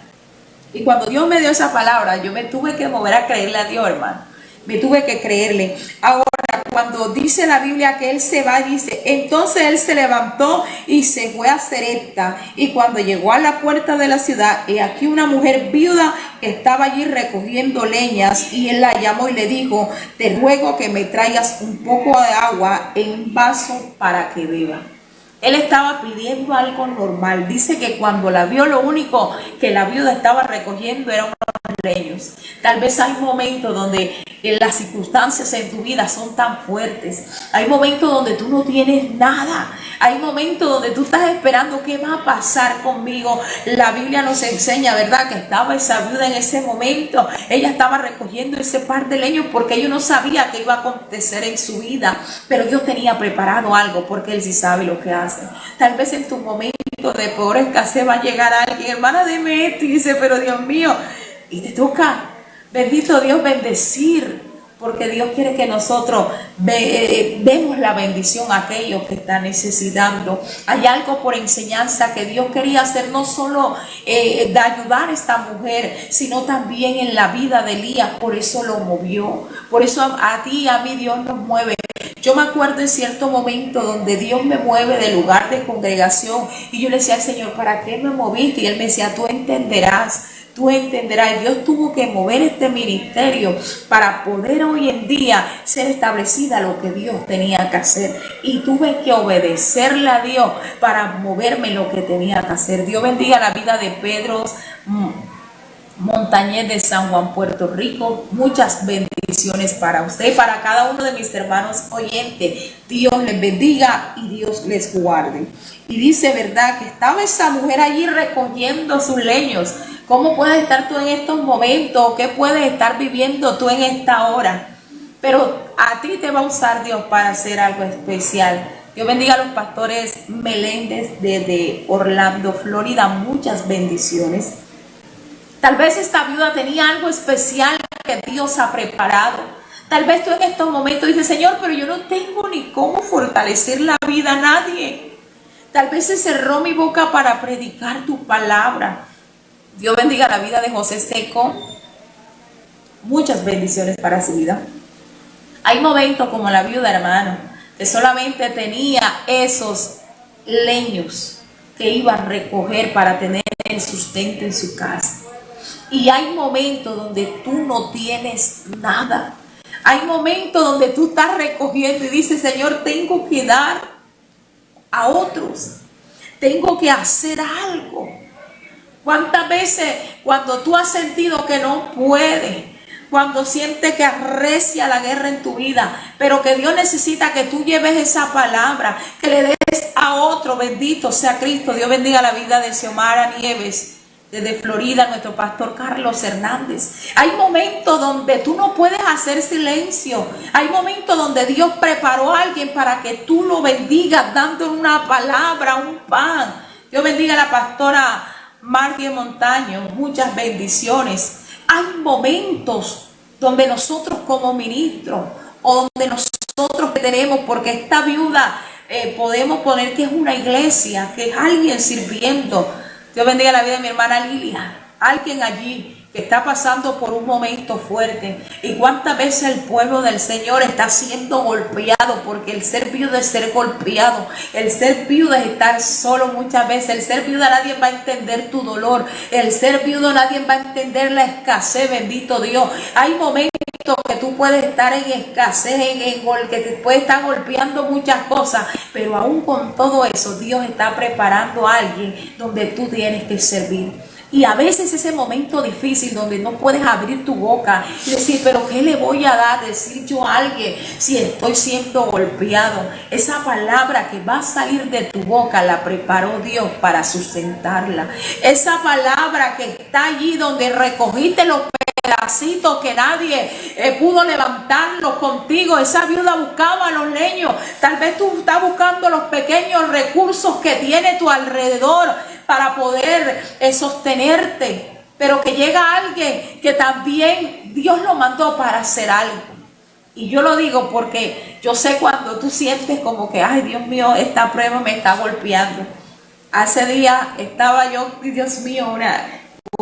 Y cuando Dios me dio esa palabra, yo me tuve que mover a creerle a Dios, hermano. Me tuve que creerle. Ahora, cuando dice la Biblia que él se va, dice, entonces él se levantó y se fue a Sarepta. Y cuando llegó a la puerta de la ciudad, y aquí una mujer viuda que estaba allí recogiendo leñas, y él la llamó y le dijo, te ruego que me traigas un poco de agua en un vaso para que beba. Él estaba pidiendo algo normal. Dice que cuando la vio, lo único que la viuda estaba recogiendo eran unos leños. Tal vez hay momentos donde las circunstancias en tu vida son tan fuertes. Hay momentos donde tú no tienes nada. Hay momentos donde tú estás esperando qué va a pasar conmigo. La Biblia nos enseña, ¿verdad?, que estaba esa viuda en ese momento. Ella estaba recogiendo ese par de leños porque ella no sabía qué iba a acontecer en su vida. Pero Dios tenía preparado algo porque Él sí sabe lo que hace. Tal vez en tu momento de peor escasez va a llegar alguien, hermana, deme esto, y dice, pero Dios mío, y te toca, bendito Dios, bendecir, porque Dios quiere que nosotros demos la bendición a aquellos que están necesitando. Hay algo por enseñanza que Dios quería hacer, no solo de ayudar a esta mujer, sino también en la vida de Elías. Por eso lo movió, por eso a ti y a mí Dios nos mueve. Yo me acuerdo en cierto momento donde Dios me mueve del lugar de congregación y yo le decía al Señor, ¿para qué me moviste? Y Él me decía, tú entenderás. Tú entenderás. Y Dios tuvo que mover este ministerio para poder hoy en día ser establecida lo que Dios tenía que hacer. Y tuve que obedecerle a Dios para moverme lo que tenía que hacer. Dios bendiga la vida de Pedro Montañez de San Juan, Puerto Rico. Muchas bendiciones para usted y para cada uno de mis hermanos oyentes. Dios les bendiga y Dios les guarde. Y dice, ¿verdad?, que estaba esa mujer allí recogiendo sus leños. ¿Cómo puedes estar tú en estos momentos? ¿Qué puedes estar viviendo tú en esta hora? Pero a ti te va a usar Dios para hacer algo especial. Dios bendiga a los pastores Meléndez desde Orlando, Florida. Muchas bendiciones. Tal vez esta viuda tenía algo especial que Dios ha preparado. Tal vez tú en estos momentos dices, Señor, pero yo no tengo ni cómo fortalecer la vida a nadie. Tal vez se cerró mi boca para predicar tu palabra. Dios bendiga la vida de José Seco. Muchas bendiciones para su vida. Hay momentos como la viuda, hermano, que solamente tenía esos leños que iba a recoger para tener el sustento en su casa. Y hay momentos donde tú no tienes nada. Hay momentos donde tú estás recogiendo y dices, Señor, tengo que dar a otros. Tengo que hacer algo. ¿Cuántas veces cuando tú has sentido que no puedes, cuando sientes que arrecia la guerra en tu vida, pero que Dios necesita que tú lleves esa palabra, que le des a otro, bendito sea Cristo? Dios bendiga la vida de Xiomara Nieves, desde Florida, nuestro pastor Carlos Hernández. Hay momentos donde tú no puedes hacer silencio. Hay momentos donde Dios preparó a alguien para que tú lo bendigas, dándole una palabra, un pan. Dios bendiga a la pastora Margie Montaño, muchas bendiciones. Hay momentos donde nosotros como ministros o donde nosotros tenemos, porque esta viuda podemos poner que es una iglesia, que es alguien sirviendo. Dios bendiga la vida de mi hermana Lilia, alguien allí que está pasando por un momento fuerte. Y cuántas veces el pueblo del Señor está siendo golpeado, porque el ser viudo es ser golpeado, el ser viudo es estar solo muchas veces, el ser viudo nadie va a entender tu dolor, el ser viudo nadie va a entender la escasez, bendito Dios. Hay momentos que tú puedes estar en escasez, que te puede estar golpeando muchas cosas, pero aún con todo eso Dios está preparando a alguien donde tú tienes que servir. Y a veces ese momento difícil donde no puedes abrir tu boca y decir, pero ¿qué le voy a dar? Decir yo a alguien si estoy siendo golpeado. Esa palabra que va a salir de tu boca la preparó Dios para sustentarla. Esa palabra que está allí donde recogiste los pedacitos que nadie pudo levantarlos contigo. Esa viuda buscaba los leños. Tal vez tú estás buscando los pequeños recursos que tiene tu alrededor para poder sostenerte, pero que llega alguien que también Dios lo mandó para hacer algo. Y yo lo digo porque yo sé cuando tú sientes como que, ay Dios mío, esta prueba me está golpeando. Hace días estaba yo, Dios mío,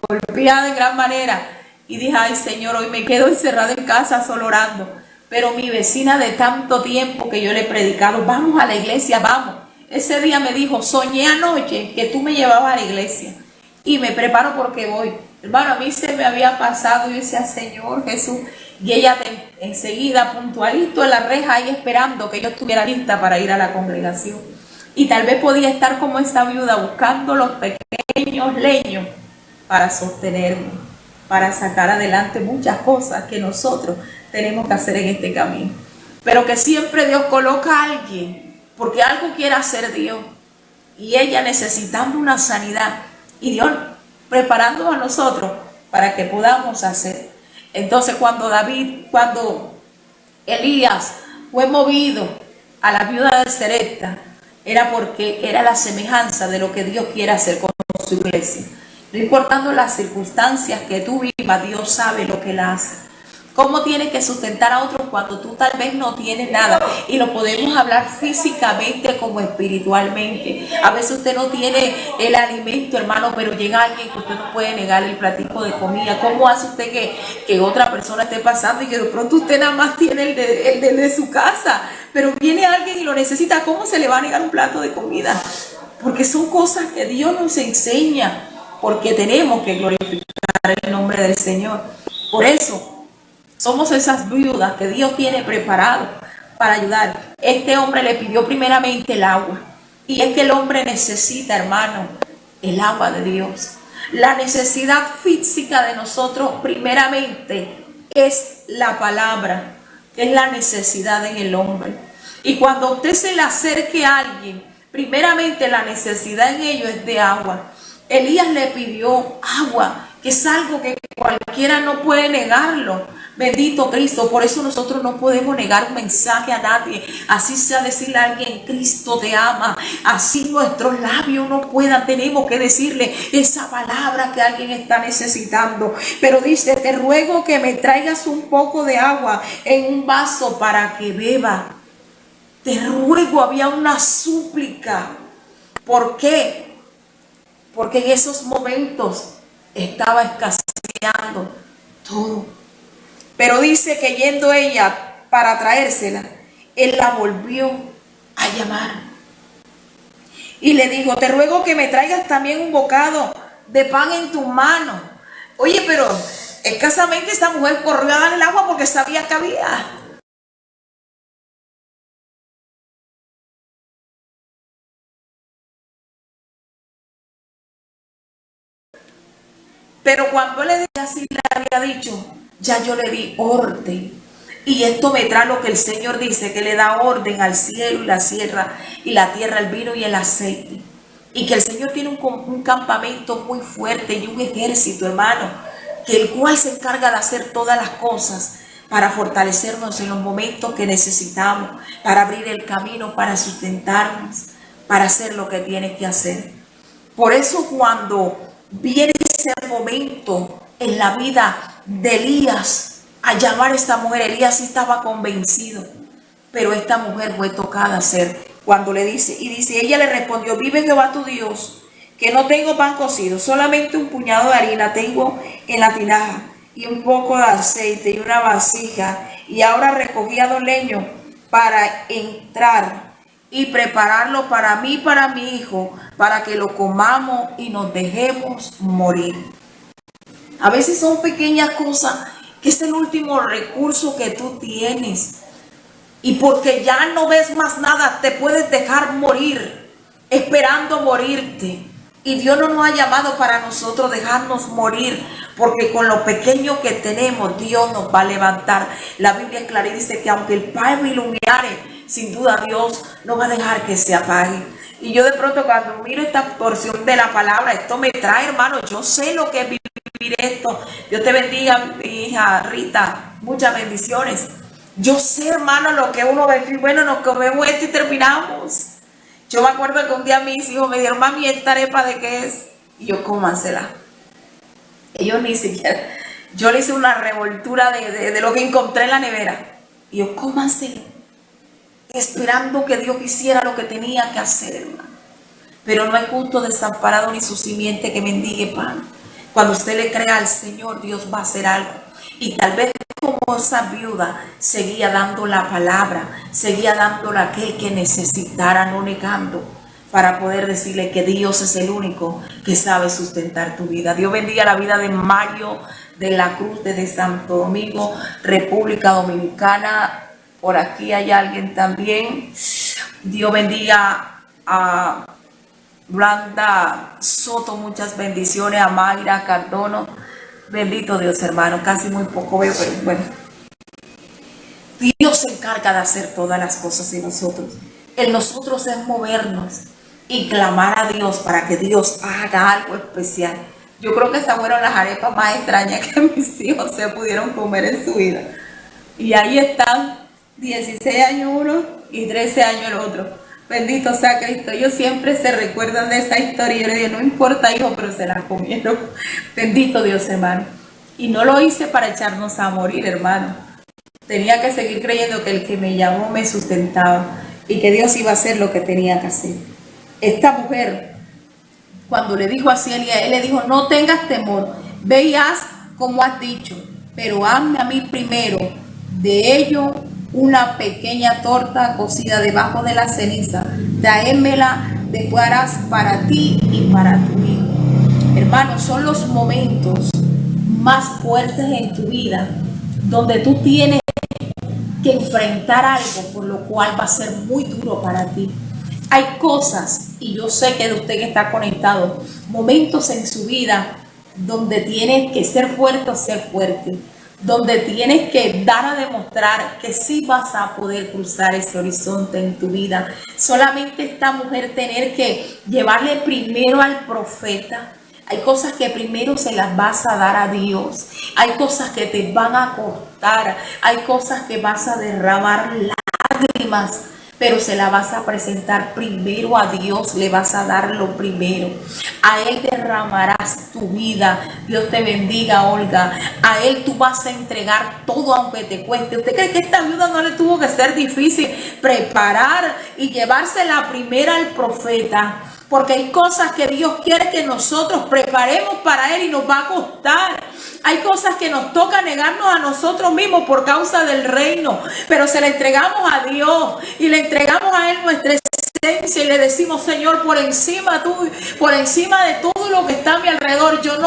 golpeada en gran manera, y dije, ay Señor, hoy me quedo encerrada en casa solo orando. pero mi vecina de tanto tiempo que yo le he predicado, vamos a la iglesia, vamos. Ese día me dijo, soñé anoche que tú me llevabas a la iglesia y me preparo porque voy. Hermano, a mí se me había pasado y yo decía, Señor Jesús, y ella enseguida puntualito en la reja ahí esperando que yo estuviera lista para ir a la congregación. Y tal vez podía estar como esta viuda buscando los pequeños leños para sostenerme, para sacar adelante muchas cosas que nosotros tenemos que hacer en este camino. Pero que siempre Dios coloca a alguien, porque algo quiere hacer Dios. Y ella necesitando una sanidad. Y Dios preparando a nosotros para que podamos hacer. Entonces cuando Elías fue movido a la viuda de Sarepta, era porque era la semejanza de lo que Dios quiere hacer con su iglesia. No importando las circunstancias que tú vivas, Dios sabe lo que Él hace. ¿Cómo tienes que sustentar a otros cuando tú tal vez no tienes nada? Y lo podemos hablar físicamente como espiritualmente. A veces usted no tiene el alimento, hermano, pero llega alguien que usted no puede negar el platico de comida. ¿Cómo hace usted que otra persona esté pasando y que de pronto usted nada más tiene el de su casa? Pero viene alguien y lo necesita. ¿Cómo se le va a negar un plato de comida? Porque son cosas que Dios nos enseña. Porque tenemos que glorificar el nombre del Señor. Por eso somos esas viudas que Dios tiene preparado para ayudar. Este hombre le pidió primeramente el agua. Y es que el hombre necesita, hermano, el agua de Dios. La necesidad física de nosotros primeramente es la palabra, que es la necesidad en el hombre. Y cuando usted se le acerque a alguien, primeramente la necesidad en ello es de agua. Elías le pidió agua, que es algo que cualquiera no puede negarlo. Bendito Cristo, por eso nosotros no podemos negar un mensaje a nadie. Así sea decirle a alguien, Cristo te ama. Así nuestros labios no puedan, tenemos que decirle esa palabra que alguien está necesitando. Pero dice, te ruego que me traigas un poco de agua en un vaso para que beba. Te ruego, había una súplica. ¿Por qué? Porque en esos momentos estaba escaseando todo. Pero dice que yendo ella para traérsela, él la volvió a llamar. Y le dijo, te ruego que me traigas también un bocado de pan en tu mano. Oye, pero escasamente esa mujer corrió a darle el agua porque sabía que había. Pero cuando le dije así, le había dicho, ya yo le di orden. Y esto me trae lo que el Señor dice, que le da orden al cielo y la tierra, el vino y el aceite. Y que el Señor tiene un campamento muy fuerte y un ejército, hermano, que el cual se encarga de hacer todas las cosas para fortalecernos en los momentos que necesitamos, para abrir el camino, para sustentarnos, para hacer lo que tiene que hacer. Por eso cuando viene ese momento en la vida de Elías a llamar a esta mujer, Elías sí estaba convencido, pero esta mujer fue tocada a hacer cuando le dice, y dice, ella le respondió, vive Jehová tu Dios, que no tengo pan cocido, solamente un puñado de harina tengo en la tinaja y un poco de aceite y una vasija, y ahora recogía 2 leños para entrar y prepararlo para mí y para mi hijo, para que lo comamos y nos dejemos morir. A veces son pequeñas cosas que es el último recurso que tú tienes. Y porque ya no ves más nada, te puedes dejar morir, esperando morirte. Y Dios no nos ha llamado para nosotros dejarnos morir, porque con lo pequeño que tenemos, Dios nos va a levantar. La Biblia es clara y dice que aunque el Padre iluminare, sin duda Dios no va a dejar que se apague. Y yo de pronto cuando miro esta porción de la palabra, esto me trae, hermano, yo sé lo que es vivir esto. Dios te bendiga, mi hija Rita, muchas bendiciones. Yo sé, hermano, lo que uno va a decir, bueno, nos comemos esto y terminamos. Yo me acuerdo que un día mis hijos me dijeron, mami, ¿esta arepa de qué es? Y yo, cómansela. Ellos ni siquiera, yo le hice una revoltura de lo que encontré en la nevera. Y yo, cómansela. Esperando que Dios hiciera lo que tenía que hacer, hermano. Pero no hay justo desamparado ni su simiente que mendigue pan. Cuando usted le crea al Señor, Dios va a hacer algo. Y tal vez como esa viuda seguía dando la palabra, seguía dándole a aquel que necesitara, no negando, para poder decirle que Dios es el único que sabe sustentar tu vida. Dios bendiga la vida de Mario de la Cruz desde Santo Domingo, República Dominicana. Por aquí hay alguien también. Dios bendiga a Blanda Soto, muchas bendiciones. A Mayra Cardono, bendito Dios, hermano. Casi muy poco veo, pero bueno. Dios se encarga de hacer todas las cosas en nosotros. En nosotros es movernos y clamar a Dios para que Dios haga algo especial. Yo creo que estas fueron las arepas más extrañas que mis hijos se pudieron comer en su vida. Y ahí están, 16 años uno y 13 años el otro. Bendito sea Cristo. Ellos siempre se recuerdan de esa historia. Y yo le digo, no importa, hijo, pero se la comieron. Bendito Dios, hermano. Y no lo hice para echarnos a morir, hermano. Tenía que seguir creyendo que el que me llamó me sustentaba y que Dios iba a hacer lo que tenía que hacer. Esta mujer, cuando le dijo así a Elías, él le dijo, no tengas temor, ve y haz como has dicho, pero hazme a mí primero de ello una pequeña torta cocida debajo de la ceniza, tráemela, después harás para ti y para tu hijo. Hermanos, son los momentos más fuertes en tu vida donde tú tienes que enfrentar algo por lo cual va a ser muy duro para ti. Hay cosas, y yo sé que de usted que está conectado, momentos en su vida donde tienes que ser fuerte, donde tienes que dar a demostrar que sí vas a poder cruzar ese horizonte en tu vida. Solamente esta mujer tener que llevarle primero al profeta. Hay cosas que primero se las vas a dar a Dios. Hay cosas que te van a cortar. Hay cosas que vas a derramar lágrimas, pero se la vas a presentar primero a Dios, le vas a dar lo primero. A Él derramarás tu vida. Dios te bendiga, Olga. A Él tú vas a entregar todo aunque te cueste. ¿Usted cree que esta viuda no le tuvo que ser difícil preparar y llevarse la primera al profeta? Porque hay cosas que Dios quiere que nosotros preparemos para Él y nos va a costar. Hay cosas que nos toca negarnos a nosotros mismos por causa del reino. Pero se le entregamos a Dios y le entregamos a Él nuestra esencia y le decimos, Señor, por encima de todo lo que está a mi alrededor, yo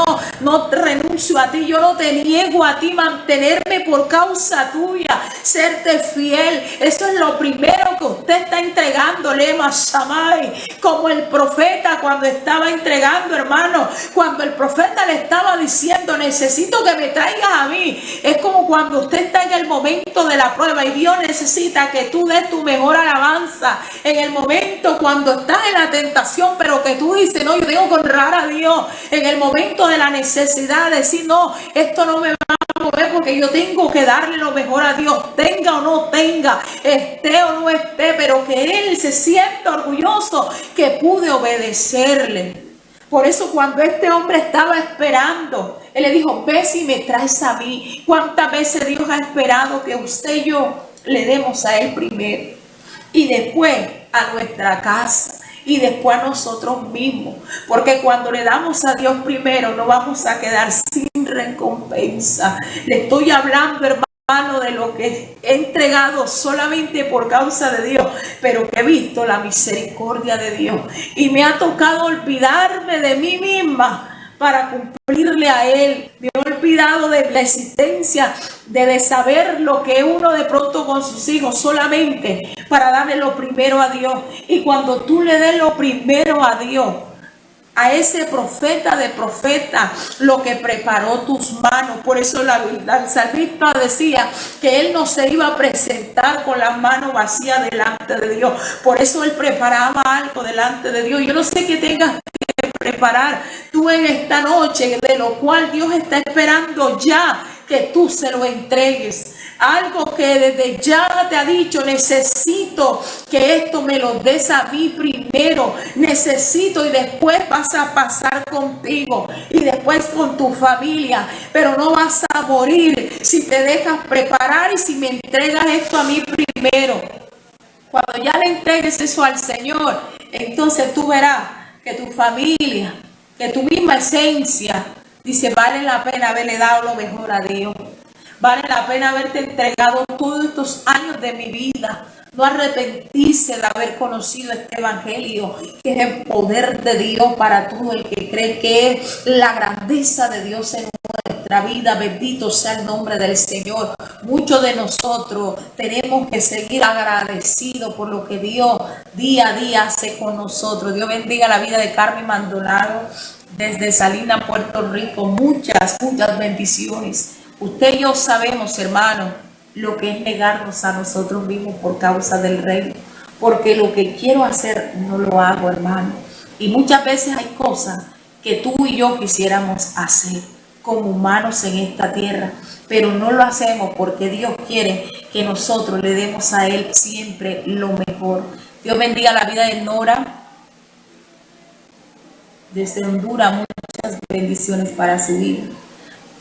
no renuncio a ti, yo no te niego a ti, mantenerme por causa tuya, serte fiel. Eso es lo primero que usted está entregándole, Masamay, como el profeta cuando estaba entregando, hermano, cuando el profeta le estaba diciendo, necesito que me traigas a mí. Es como cuando usted está en el momento de la prueba y Dios necesita que tú des tu mejor alabanza en el momento cuando estás en la tentación, pero que tú dices, no, yo tengo que honrar a Dios en el momento de la necesidad, decir, no, esto no me va a mover porque yo tengo que darle lo mejor a Dios, tenga o no tenga, esté o no esté, pero que Él se sienta orgulloso que pude obedecerle. Por eso cuando este hombre estaba esperando, Él le dijo, ve si me traes a mí. ¿Cuántas veces Dios ha esperado que usted y yo le demos a Él primero? Y después a nuestra casa y después a nosotros mismos, porque cuando le damos a Dios primero no vamos a quedar sin recompensa. Le estoy hablando, hermano, de lo que he entregado solamente por causa de Dios, pero que he visto la misericordia de Dios y me ha tocado olvidarme de mí misma para cumplirle a Él. Me he olvidado de la existencia, de saber lo que uno de pronto con sus hijos, solamente para darle lo primero a Dios. Y cuando tú le des lo primero a Dios, a ese profeta de profeta, lo que preparó tus manos. Por eso el salmista decía que él no se iba a presentar con las manos vacías delante de Dios. Por eso él preparaba algo delante de Dios. Yo no sé qué tengas que preparar tú en esta noche, de lo cual Dios está esperando ya que tú se lo entregues. Algo que desde ya te ha dicho, necesito que esto me lo des a mí primero, necesito, y después vas a pasar contigo y después con tu familia, pero no vas a morir si te dejas preparar y si me entregas esto a mí primero. Cuando ya le entregues eso al Señor, entonces tú verás que tu familia, que tu misma esencia dice, vale la pena haberle dado lo mejor a Dios. Vale la pena haberte entregado todos estos años de mi vida. No arrepentirse de haber conocido este evangelio, que es el poder de Dios para todo el que cree, que es la grandeza de Dios en nuestra vida. Bendito sea el nombre del Señor. Muchos de nosotros tenemos que seguir agradecidos por lo que Dios día a día hace con nosotros. Dios bendiga la vida de Carmen Maldonado desde Salinas, Puerto Rico. Muchas bendiciones. Usted y yo sabemos, hermano, lo que es negarnos a nosotros mismos por causa del reino, porque lo que quiero hacer no lo hago, hermano. Y muchas veces hay cosas que tú y yo quisiéramos hacer como humanos en esta tierra, pero no lo hacemos porque Dios quiere que nosotros le demos a Él siempre lo mejor. Dios bendiga la vida de Nora desde Honduras. Muchas bendiciones para su vida.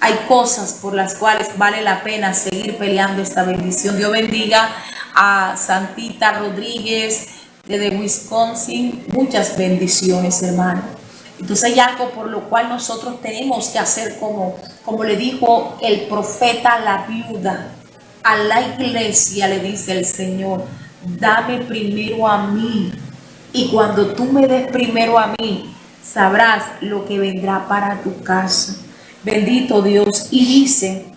Hay cosas por las cuales vale la pena seguir peleando esta bendición. Dios bendiga a Santita Rodríguez desde Wisconsin. Muchas bendiciones, hermano. Entonces hay algo por lo cual nosotros tenemos que hacer como le dijo el profeta a la viuda. A la iglesia le dice el Señor, dame primero a mí. Y cuando tú me des primero a mí, sabrás lo que vendrá para tu casa. Bendito Dios. Y dice,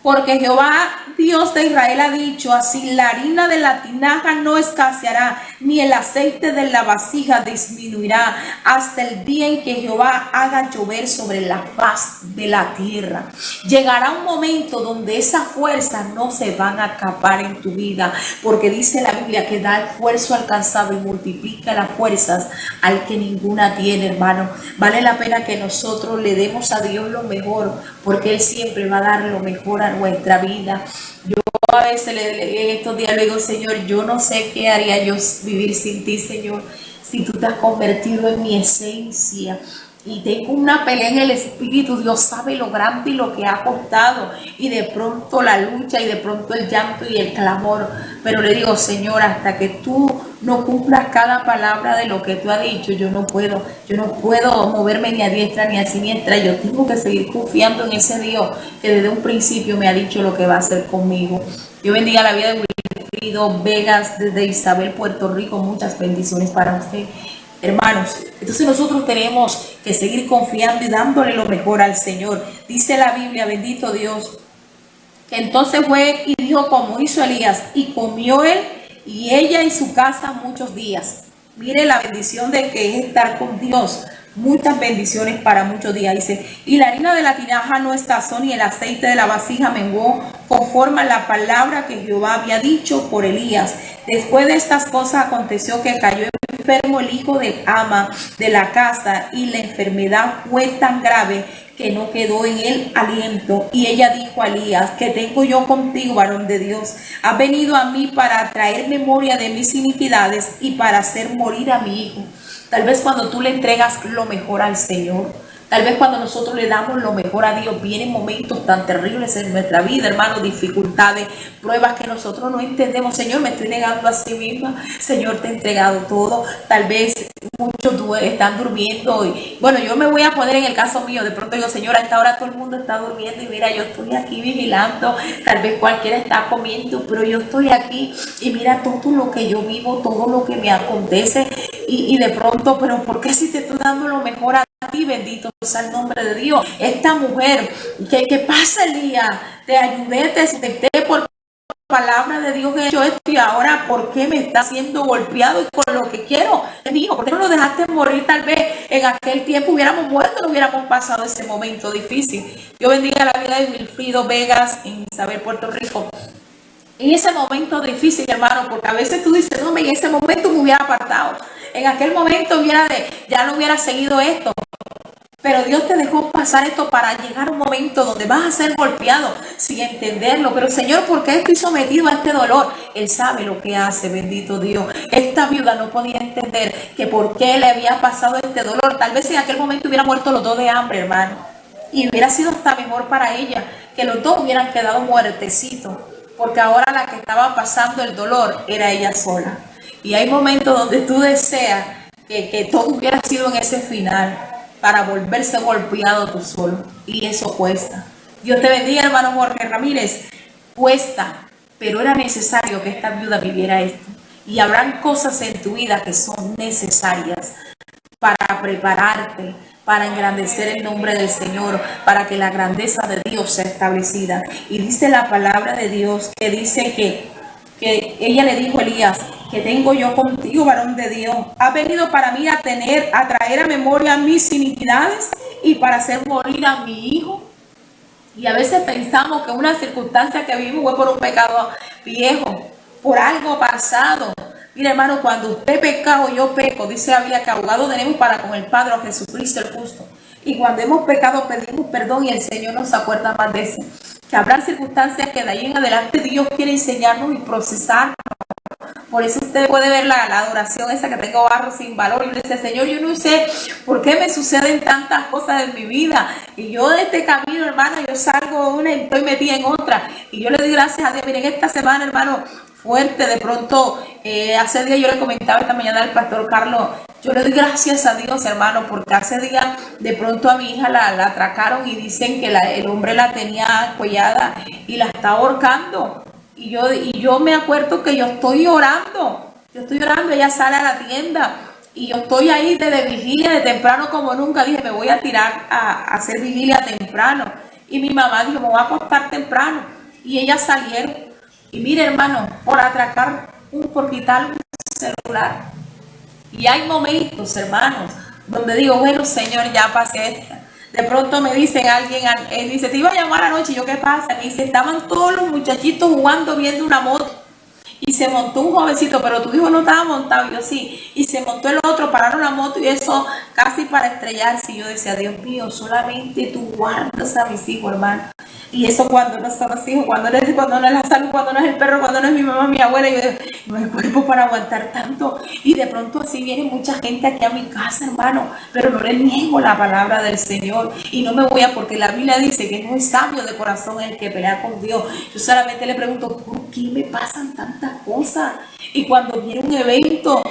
porque Jehová Dios de Israel ha dicho así, la harina de la tinaja no escaseará, ni el aceite de la vasija disminuirá, hasta el día en que Jehová haga llover sobre la faz de la tierra. Llegará un momento donde esas fuerzas no se van a acabar en tu vida, porque dice la Biblia que da esfuerzo al cansado y multiplica las fuerzas al que ninguna tiene, hermano. Vale la pena que nosotros le demos a Dios lo mejor, porque Él siempre va a dar lo mejor a nuestra vida. Yo a veces estos días le digo, Señor, yo no sé qué haría yo vivir sin ti, Señor, si tú te has convertido en mi esencia. Y tengo una pelea en el espíritu. Dios sabe lo grande y lo que ha costado. Y de pronto la lucha y de pronto el llanto y el clamor. Pero le digo, Señor, hasta que tú no cumplas cada palabra de lo que tú has dicho, yo no puedo moverme ni a diestra ni a siniestra. Yo tengo que seguir confiando en ese Dios que desde un principio me ha dicho lo que va a hacer conmigo. Dios bendiga la vida de Wilfrido Vegas desde Isabel, Puerto Rico. Muchas bendiciones para usted, hermanos. Entonces nosotros tenemos que seguir confiando y dándole lo mejor al Señor. Dice la Biblia, bendito Dios, que entonces fue y dijo como hizo Elías, y comió él y ella y su casa muchos días. Mire la bendición de que es estar con Dios. Muchas bendiciones para muchos días. Dice, y la harina de la tinaja no escasó, ni el aceite de la vasija menguó, conforme a la palabra que Jehová había dicho por Elías. Después de estas cosas aconteció que cayó enfermo el hijo del ama de la casa, y la enfermedad fue tan grave que no quedó en él aliento. Y ella dijo a Elías, ¿qué tengo yo contigo, varón de Dios? Has venido a mí para traer memoria de mis iniquidades y para hacer morir a mi hijo. Tal vez cuando tú le entregas lo mejor al Señor, tal vez cuando nosotros le damos lo mejor a Dios, vienen momentos tan terribles en nuestra vida, hermano, dificultades, pruebas que nosotros no entendemos. Señor, me estoy negando a sí misma. Señor, te he entregado todo. Tal vez muchos están durmiendo y bueno, yo me voy a poner en el caso mío. De pronto digo, Señor, a esta hora todo el mundo está durmiendo y mira, yo estoy aquí vigilando. Tal vez cualquiera está comiendo, pero yo estoy aquí y mira todo lo que yo vivo, todo lo que me acontece y de pronto, pero ¿por qué si te estoy dando lo mejor a ti? Bendito sea el nombre de Dios. Esta mujer, que pasa el día, te ayudé, te acepté por palabra de Dios que he hecho esto, y ahora ¿por qué me está siendo golpeado y con lo que quiero? Dijo, ¿por qué no lo dejaste morir? Tal vez en aquel tiempo hubiéramos muerto, no hubiéramos pasado ese momento difícil. Dios bendiga la vida de Wilfrido Vegas en Isabel, Puerto Rico. En ese momento difícil, hermano, porque a veces tú dices, no, en ese momento me hubiera apartado, en aquel momento ya no hubiera seguido esto. Pero Dios te dejó pasar esto para llegar a un momento donde vas a ser golpeado sin entenderlo. Pero Señor, ¿por qué estoy sometido a este dolor? Él sabe lo que hace, bendito Dios. Esta viuda no podía entender que por qué le había pasado este dolor. Tal vez en aquel momento hubiera muerto los dos de hambre, hermano. Y hubiera sido hasta mejor para ella que los dos hubieran quedado muertecitos. Porque ahora la que estaba pasando el dolor era ella sola. Y hay momentos donde tú deseas que todo hubiera sido en ese final, para volverse golpeado tú solo. Y eso cuesta. Dios te bendiga, hermano Jorge Ramírez. Cuesta, pero era necesario que esta viuda viviera esto. Y habrán cosas en tu vida que son necesarias para prepararte, para engrandecer el nombre del Señor, para que la grandeza de Dios sea establecida. Y dice la palabra de Dios que dice que ella le dijo a Elías: que tengo yo contigo, varón de Dios. Has venido para mí a traer a memoria mis iniquidades y para hacer morir a mi hijo. Y a veces pensamos que una circunstancia que vivimos fue por un pecado viejo, por algo pasado. Mira, hermano, cuando usted peca o yo peco, dice la Biblia que abogado tenemos para con el Padre, a Jesucristo el justo. Y cuando hemos pecado pedimos perdón y el Señor nos acuerda más de eso. Que habrá circunstancias que de ahí en adelante Dios quiere enseñarnos y procesarnos. Por eso usted puede ver la adoración esa que tengo barro sin valor y le dice: Señor, yo no sé por qué me suceden tantas cosas en mi vida, y yo de este camino, hermano, yo salgo una y estoy metida en otra, y yo le doy gracias a Dios. Miren, esta semana, hermano, fuerte, de pronto, hace días yo le comentaba esta mañana al pastor Carlos, yo le doy gracias a Dios, hermano, porque hace días de pronto a mi hija la atracaron y dicen que el hombre la tenía apoyada y la está ahorcando. Y yo me acuerdo que yo estoy orando, ella sale a la tienda y yo estoy ahí desde vigilia, de temprano como nunca. Dije, me voy a tirar a hacer vigilia temprano. Y mi mamá dijo, me voy a acostar temprano. Y ellas salieron. Y mire, hermano, por quitar un celular. Y hay momentos, hermanos, donde digo, bueno, Señor, ya pasé esta. De pronto me dicen dice, te iba a llamar anoche. Y yo, ¿qué pasa? Me dice, estaban todos los muchachitos jugando, viendo una moto. Y se montó un jovencito, pero tu hijo no estaba montado. Yo sí. Y se montó el otro, pararon la moto y eso casi para estrellarse. Y yo decía, Dios mío, solamente tú guardas a mis hijos, hermano. Y eso cuando no son los hijos, cuando no es la salud, cuando no es el perro, cuando no es mi mamá, mi abuela. Yo digo, no hay cuerpo para aguantar tanto. Y de pronto así viene mucha gente aquí a mi casa, hermano. Pero no le niego la palabra del Señor. Y no me voy porque la Biblia dice que no es sabio de corazón el que pelea con Dios. Yo solamente le pregunto, ¿por qué me pasan tantas cosas? Y cuando viene un evento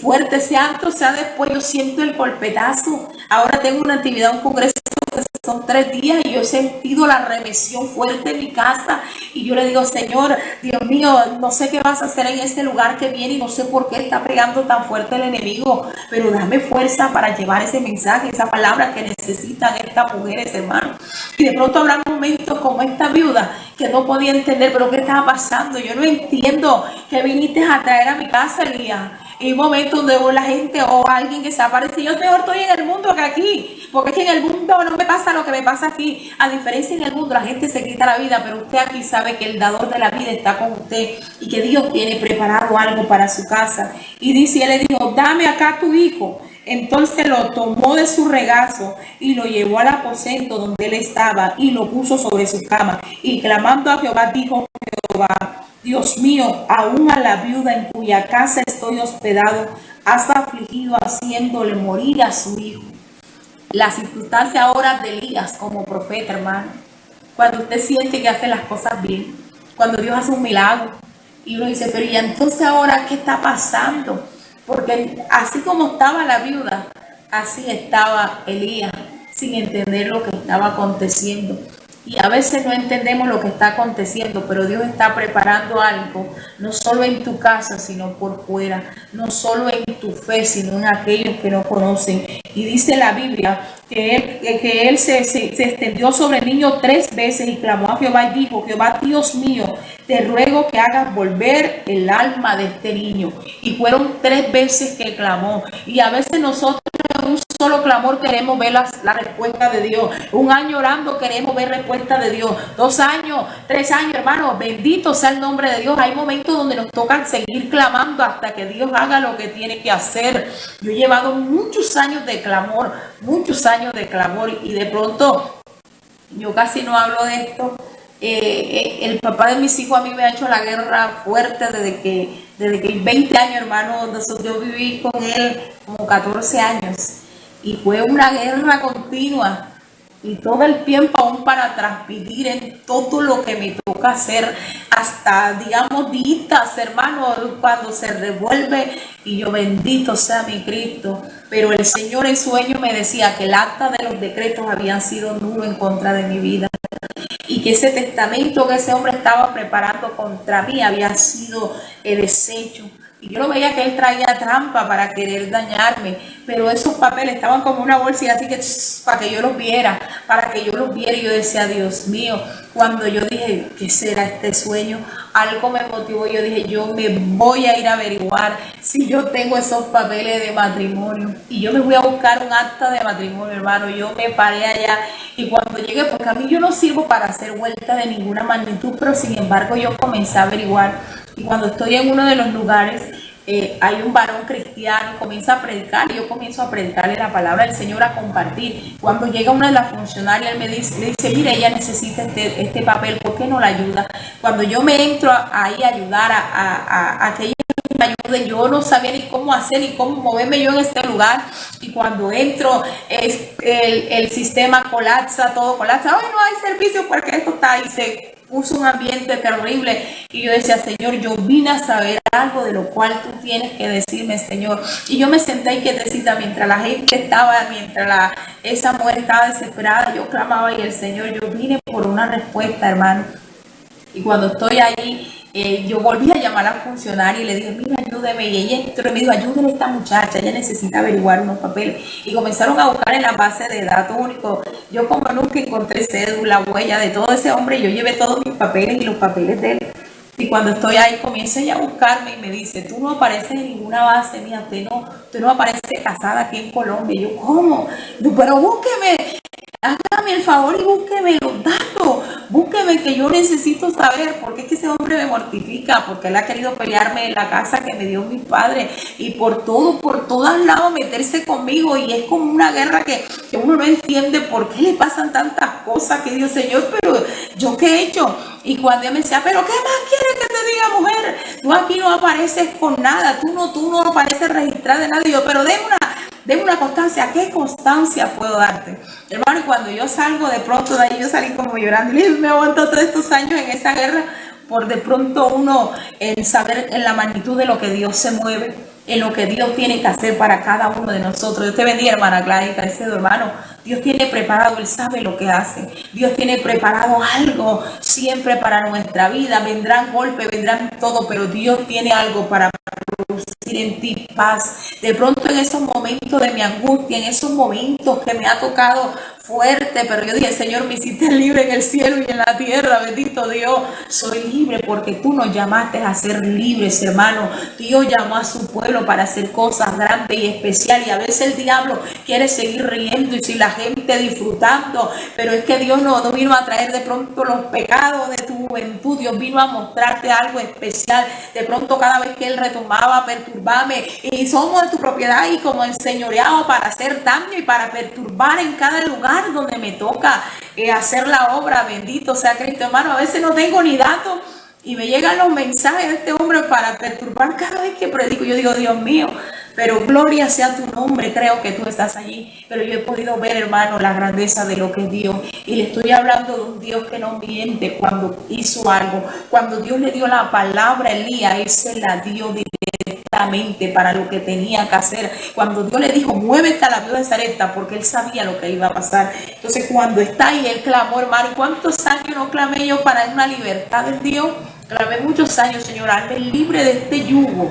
fuerte, sea antes, sea después, yo siento el golpetazo. Ahora tengo una actividad, un congreso que son 3 días y yo he sentido la remesión fuerte en mi casa y yo le digo, Señor, Dios mío, no sé qué vas a hacer en ese lugar que viene y no sé por qué está pegando tan fuerte el enemigo, pero dame fuerza para llevar ese mensaje, esa palabra que necesitan estas mujeres, hermano. Y de pronto habrá momentos como esta viuda que no podía entender, pero ¿qué estaba pasando? Yo no entiendo que viniste a traer a mi casa, Elías. Y un momento donde la gente o alguien que se aparece, yo peor estoy en el mundo que aquí, porque es que en el mundo no me pasa lo que me pasa aquí. A diferencia, en el mundo la gente se quita la vida, pero usted aquí sabe que el dador de la vida está con usted y que Dios tiene preparado algo para su casa. Y dice, él le dijo, dame acá tu hijo. Entonces lo tomó de su regazo y lo llevó al aposento donde él estaba y lo puso sobre su cama. Y clamando a Jehová, dijo Jehová, Dios mío, aún a la viuda en cuya casa estoy hospedado, has afligido haciéndole morir a su hijo. La circunstancia ahora de Elías como profeta, hermano. Cuando usted siente que hace las cosas bien, cuando Dios hace un milagro y uno dice, pero ¿y entonces ahora qué está pasando? Porque así como estaba la viuda, así estaba Elías, sin entender lo que estaba aconteciendo. Y a veces no entendemos lo que está aconteciendo, pero Dios está preparando algo, no solo en tu casa, sino por fuera, no solo en tu fe, sino en aquellos que no conocen. Y dice la Biblia que él se extendió sobre el niño 3 veces y clamó a Jehová y dijo, Jehová, Dios mío, te ruego que hagas volver el alma de este niño. Y fueron 3 veces que clamó. Y a veces nosotros un solo clamor queremos ver la respuesta de Dios. 1 año orando queremos ver respuesta de Dios. 2 años, 3 años, hermano, bendito sea el nombre de Dios. Hay momentos donde nos toca seguir clamando hasta que Dios haga lo que tiene que hacer. Yo he llevado muchos años de clamor y de pronto yo casi no hablo de esto. El papá de mis hijos a mí me ha hecho la guerra fuerte desde que 20 años, hermano. Yo viví con él como 14 años y fue una guerra continua y todo el tiempo aún para transmitir en todo lo que me toca hacer, hasta digamos días, hermano, cuando se revuelve y yo, bendito sea mi Cristo. Pero el Señor en sueño me decía que el acta de los decretos habían sido nulo en contra de mi vida. y que ese testamento que ese hombre estaba preparando contra mí había sido deshecho. Y yo lo veía que él traía trampa para querer dañarme, pero esos papeles estaban como una bolsa y así que para que yo los viera, y yo decía, Dios mío, cuando yo dije, ¿qué será este sueño? Algo me motivó, yo dije, yo me voy a ir a averiguar si yo tengo esos papeles de matrimonio, y yo me voy a buscar un acta de matrimonio, hermano. Yo me paré allá, y cuando llegué, porque a mí yo no sirvo para hacer vuelta de ninguna magnitud, pero sin embargo yo comencé a averiguar. Y cuando estoy en uno de los lugares, hay un varón cristiano, comienza a predicar, y yo comienzo a predicarle la palabra del Señor, a compartir. Cuando llega una de las funcionarias, él le dice, mire, ella necesita este papel, ¿por qué no la ayuda? Cuando yo me entro ahí a ayudar a que ella me ayude, yo no sabía ni cómo hacer, ni cómo moverme yo en este lugar, y cuando entro, el sistema colapsa, todo colapsa, ¡ay, no hay servicio porque esto está ahí! Se puso un ambiente terrible, y yo decía, Señor, yo vine a saber algo de lo cual tú tienes que decirme, Señor. Y yo me senté quietecita mientras la gente estaba, esa mujer estaba desesperada, yo clamaba, y el Señor, yo vine por una respuesta, hermano. Y cuando estoy ahí, yo volví a llamar a la funcionaria y le dije, mira, ayúdeme. Y ella entró y me dijo, ayúdeme a esta muchacha, ella necesita averiguar unos papeles. Y comenzaron a buscar en la base de datos únicos. Yo como nunca encontré cédula, huella de todo ese hombre, yo llevé todos mis papeles y los papeles de él. Y cuando estoy ahí, comienza ella a buscarme y me dice, tú no apareces en ninguna base, mía, tú no apareces casada aquí en Colombia. Y yo, ¿cómo? Pero búsqueme. Hágame el favor y búsqueme los datos, búsqueme, que yo necesito saber, porque es que ese hombre me mortifica, porque él ha querido pelearme en la casa que me dio mi padre, y por todos lados meterse conmigo, y es como una guerra que uno no entiende por qué le pasan tantas cosas, que Dios, Señor, pero ¿yo qué he hecho? Y cuando ella me decía, pero ¿qué más quieres que te diga, mujer? Tú aquí no apareces con nada, tú no apareces registrada de nada. Y yo, pero deme una constancia. ¿Qué constancia puedo darte? Hermano, y cuando yo salgo, de pronto de ahí yo salí como llorando, y me aguanto todos estos años en esa guerra, por de pronto uno en saber en la magnitud de lo que Dios se mueve, en lo que Dios tiene que hacer para cada uno de nosotros. Dios te bendiga, hermana Gladys Caicedo, hermano. Dios tiene preparado, Él sabe lo que hace. Dios tiene preparado algo siempre para nuestra vida. Vendrán golpes, vendrán todo, pero Dios tiene algo para producir en ti paz. De pronto en esos momentos de mi angustia, en esos momentos que me ha tocado fuerte, pero yo dije, Señor, me hiciste libre en el cielo y en la tierra, bendito Dios, soy libre porque tú nos llamaste a ser libres, hermano. Dios llamó a su pueblo para hacer cosas grandes y especiales, y a veces el diablo quiere seguir riendo y si la gente disfrutando, pero es que Dios no vino a traer de pronto los pecados de tu juventud. Dios vino a mostrarte algo especial. De pronto cada vez que Él retomaba, perturbarme, y somos de tu propiedad y como enseñoreados para hacer daño y para perturbar en cada lugar donde me toca hacer la obra. Bendito sea Cristo, hermano. A veces no tengo ni datos y me llegan los mensajes de este hombre para perturbar cada vez que predico. Yo digo, Dios mío, pero gloria sea tu nombre. Creo que tú estás allí, pero yo he podido ver, hermano, la grandeza de lo que es Dios, y le estoy hablando de un Dios que no miente. Cuando hizo algo, cuando Dios le dio la palabra a Elías, Él se la dio directamente para lo que tenía que hacer. Cuando Dios le dijo, muévete a la viuda de Sarepta, porque Él sabía lo que iba a pasar. Entonces cuando está ahí, Él clamó, hermano. ¿Y cuántos años no clamé yo para una libertad de Dios? Clamé muchos años, Señor, hazme libre de este yugo.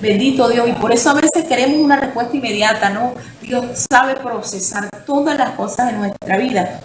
Bendito Dios, y por eso a veces queremos una respuesta inmediata, ¿no? Dios sabe procesar todas las cosas en nuestra vida.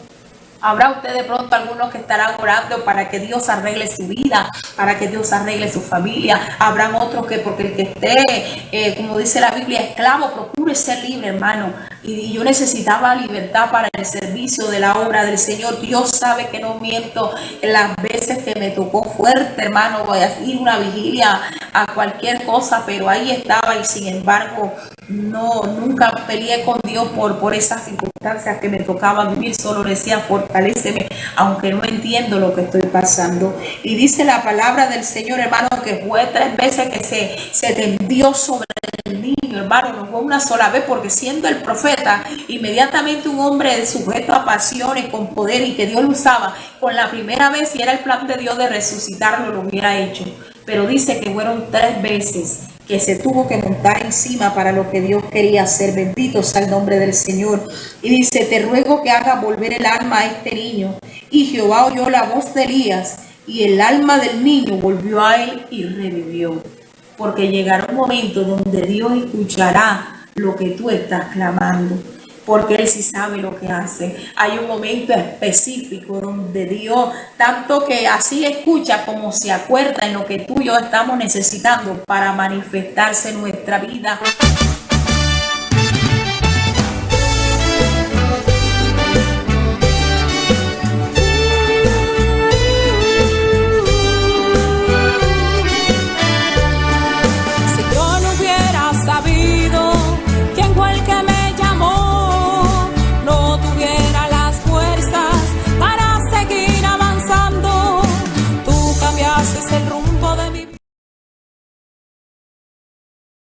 Habrá usted de pronto algunos que estarán orando para que Dios arregle su vida, para que Dios arregle su familia. Habrán otros que porque el que esté, como dice la Biblia, esclavo, procure ser libre, hermano. Y yo necesitaba libertad para el servicio de la obra del Señor. Dios sabe que no miento. En las veces que me tocó fuerte, hermano, voy a ir una vigilia a cualquier cosa, pero ahí estaba, y sin embargo nunca peleé con Dios por esas circunstancias que me tocaba vivir. Solo decía, fortaléceme, aunque no entiendo lo que estoy pasando. Y dice la palabra del Señor, hermano, que fue 3 veces que se tendió sobre el niño, hermano. No fue una sola vez, porque siendo el profeta, inmediatamente un hombre sujeto a pasiones, con poder, y que Dios lo usaba, con la primera vez, si era el plan de Dios de resucitarlo, lo hubiera hecho. Pero dice que fueron 3 veces que se tuvo que montar encima para lo que Dios quería hacer. Bendito sea el nombre del Señor. Y dice, te ruego que haga volver el alma a este niño. Y Jehová oyó la voz de Elías, y el alma del niño volvió a él y revivió. Porque llegará un momento donde Dios escuchará lo que tú estás clamando, porque Él sí sabe lo que hace. Hay un momento específico donde Dios, tanto que así escucha como se acuerda en lo que tú y yo estamos necesitando para manifestarse en nuestra vida.